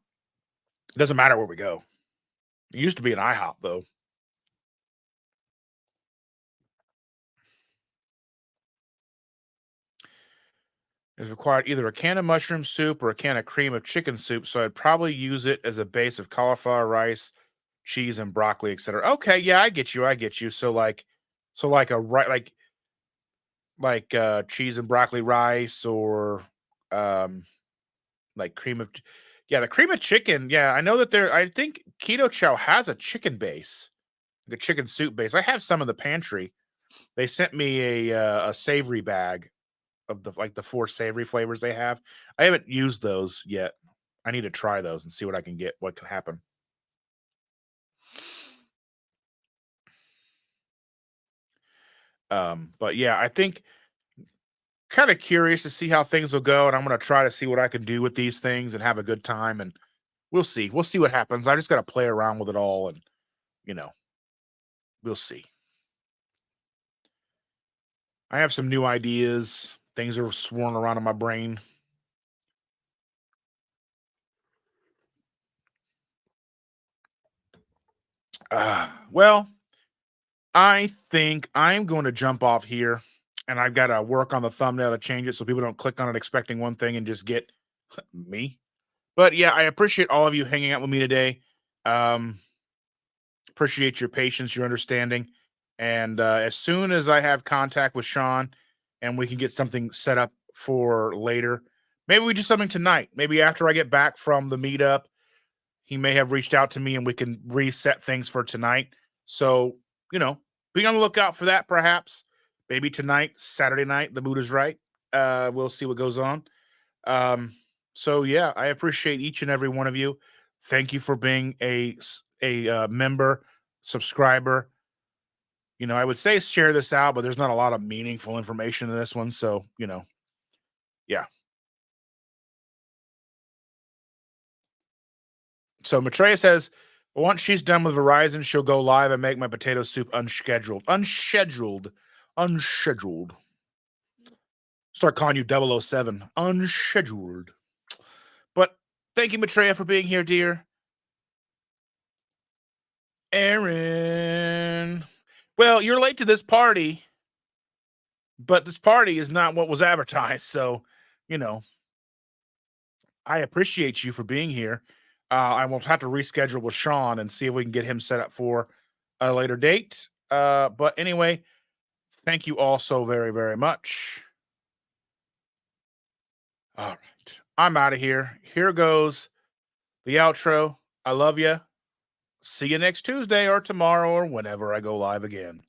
It doesn't matter where we go. It used to be an IHOP though. Is required either a can of mushroom soup or a can of cream of chicken soup, so I'd probably use it as a base of cauliflower rice, cheese, and broccoli, etc. Okay, yeah, I get you. I get you. So like a right cheese and broccoli rice or um like cream of Yeah, the cream of chicken. Yeah, I know that I think Keto Chow has a chicken base, the chicken soup base. I have some in the pantry. They sent me a savory bag of the 4 savory flavors they have. I haven't used those yet. I need to try those and see what I can get, what can happen. But yeah, I think kind of curious to see how things will go, and I'm gonna try to see what I can do with these things and have a good time, and we'll see. We'll see what happens. I just gotta play around with it all, and you know, we'll see. I have some new ideas. Things are swirling around in my brain. Well, I think I'm going to jump off here, and I've got to work on the thumbnail to change it so people don't click on it expecting one thing and just get me. But yeah, I appreciate all of you hanging out with me today. Um, Appreciate your patience, your understanding. And as soon as I have contact with Shawn and we can get something set up for later, maybe we do something tonight. Maybe after I get back from the meetup, he may have reached out to me and we can reset things for tonight. So, you know, be on the lookout for that perhaps. Maybe tonight, Saturday night, the mood is right. We'll see what goes on. Um, so yeah, I appreciate each and every one of you. Thank you for being a member, subscriber. You know, I would say share this out, but there's not a lot of meaningful information in this one. So, yeah. So Maitreya says, once she's done with Verizon, she'll go live and make my potato soup unscheduled. Unscheduled. Unscheduled. Start calling you 007. Unscheduled. But thank you, Maitreya, for being here, dear. Aaron. Well, you're late to this party, but this party is not what was advertised. So, you know, I appreciate you for being here. I will have to reschedule with Shawn and see if we can get him set up for a later date. But anyway, thank you all so very, very much. All right. I'm out of here. Here goes the outro. I love you. See you next Tuesday or tomorrow or whenever I go live again.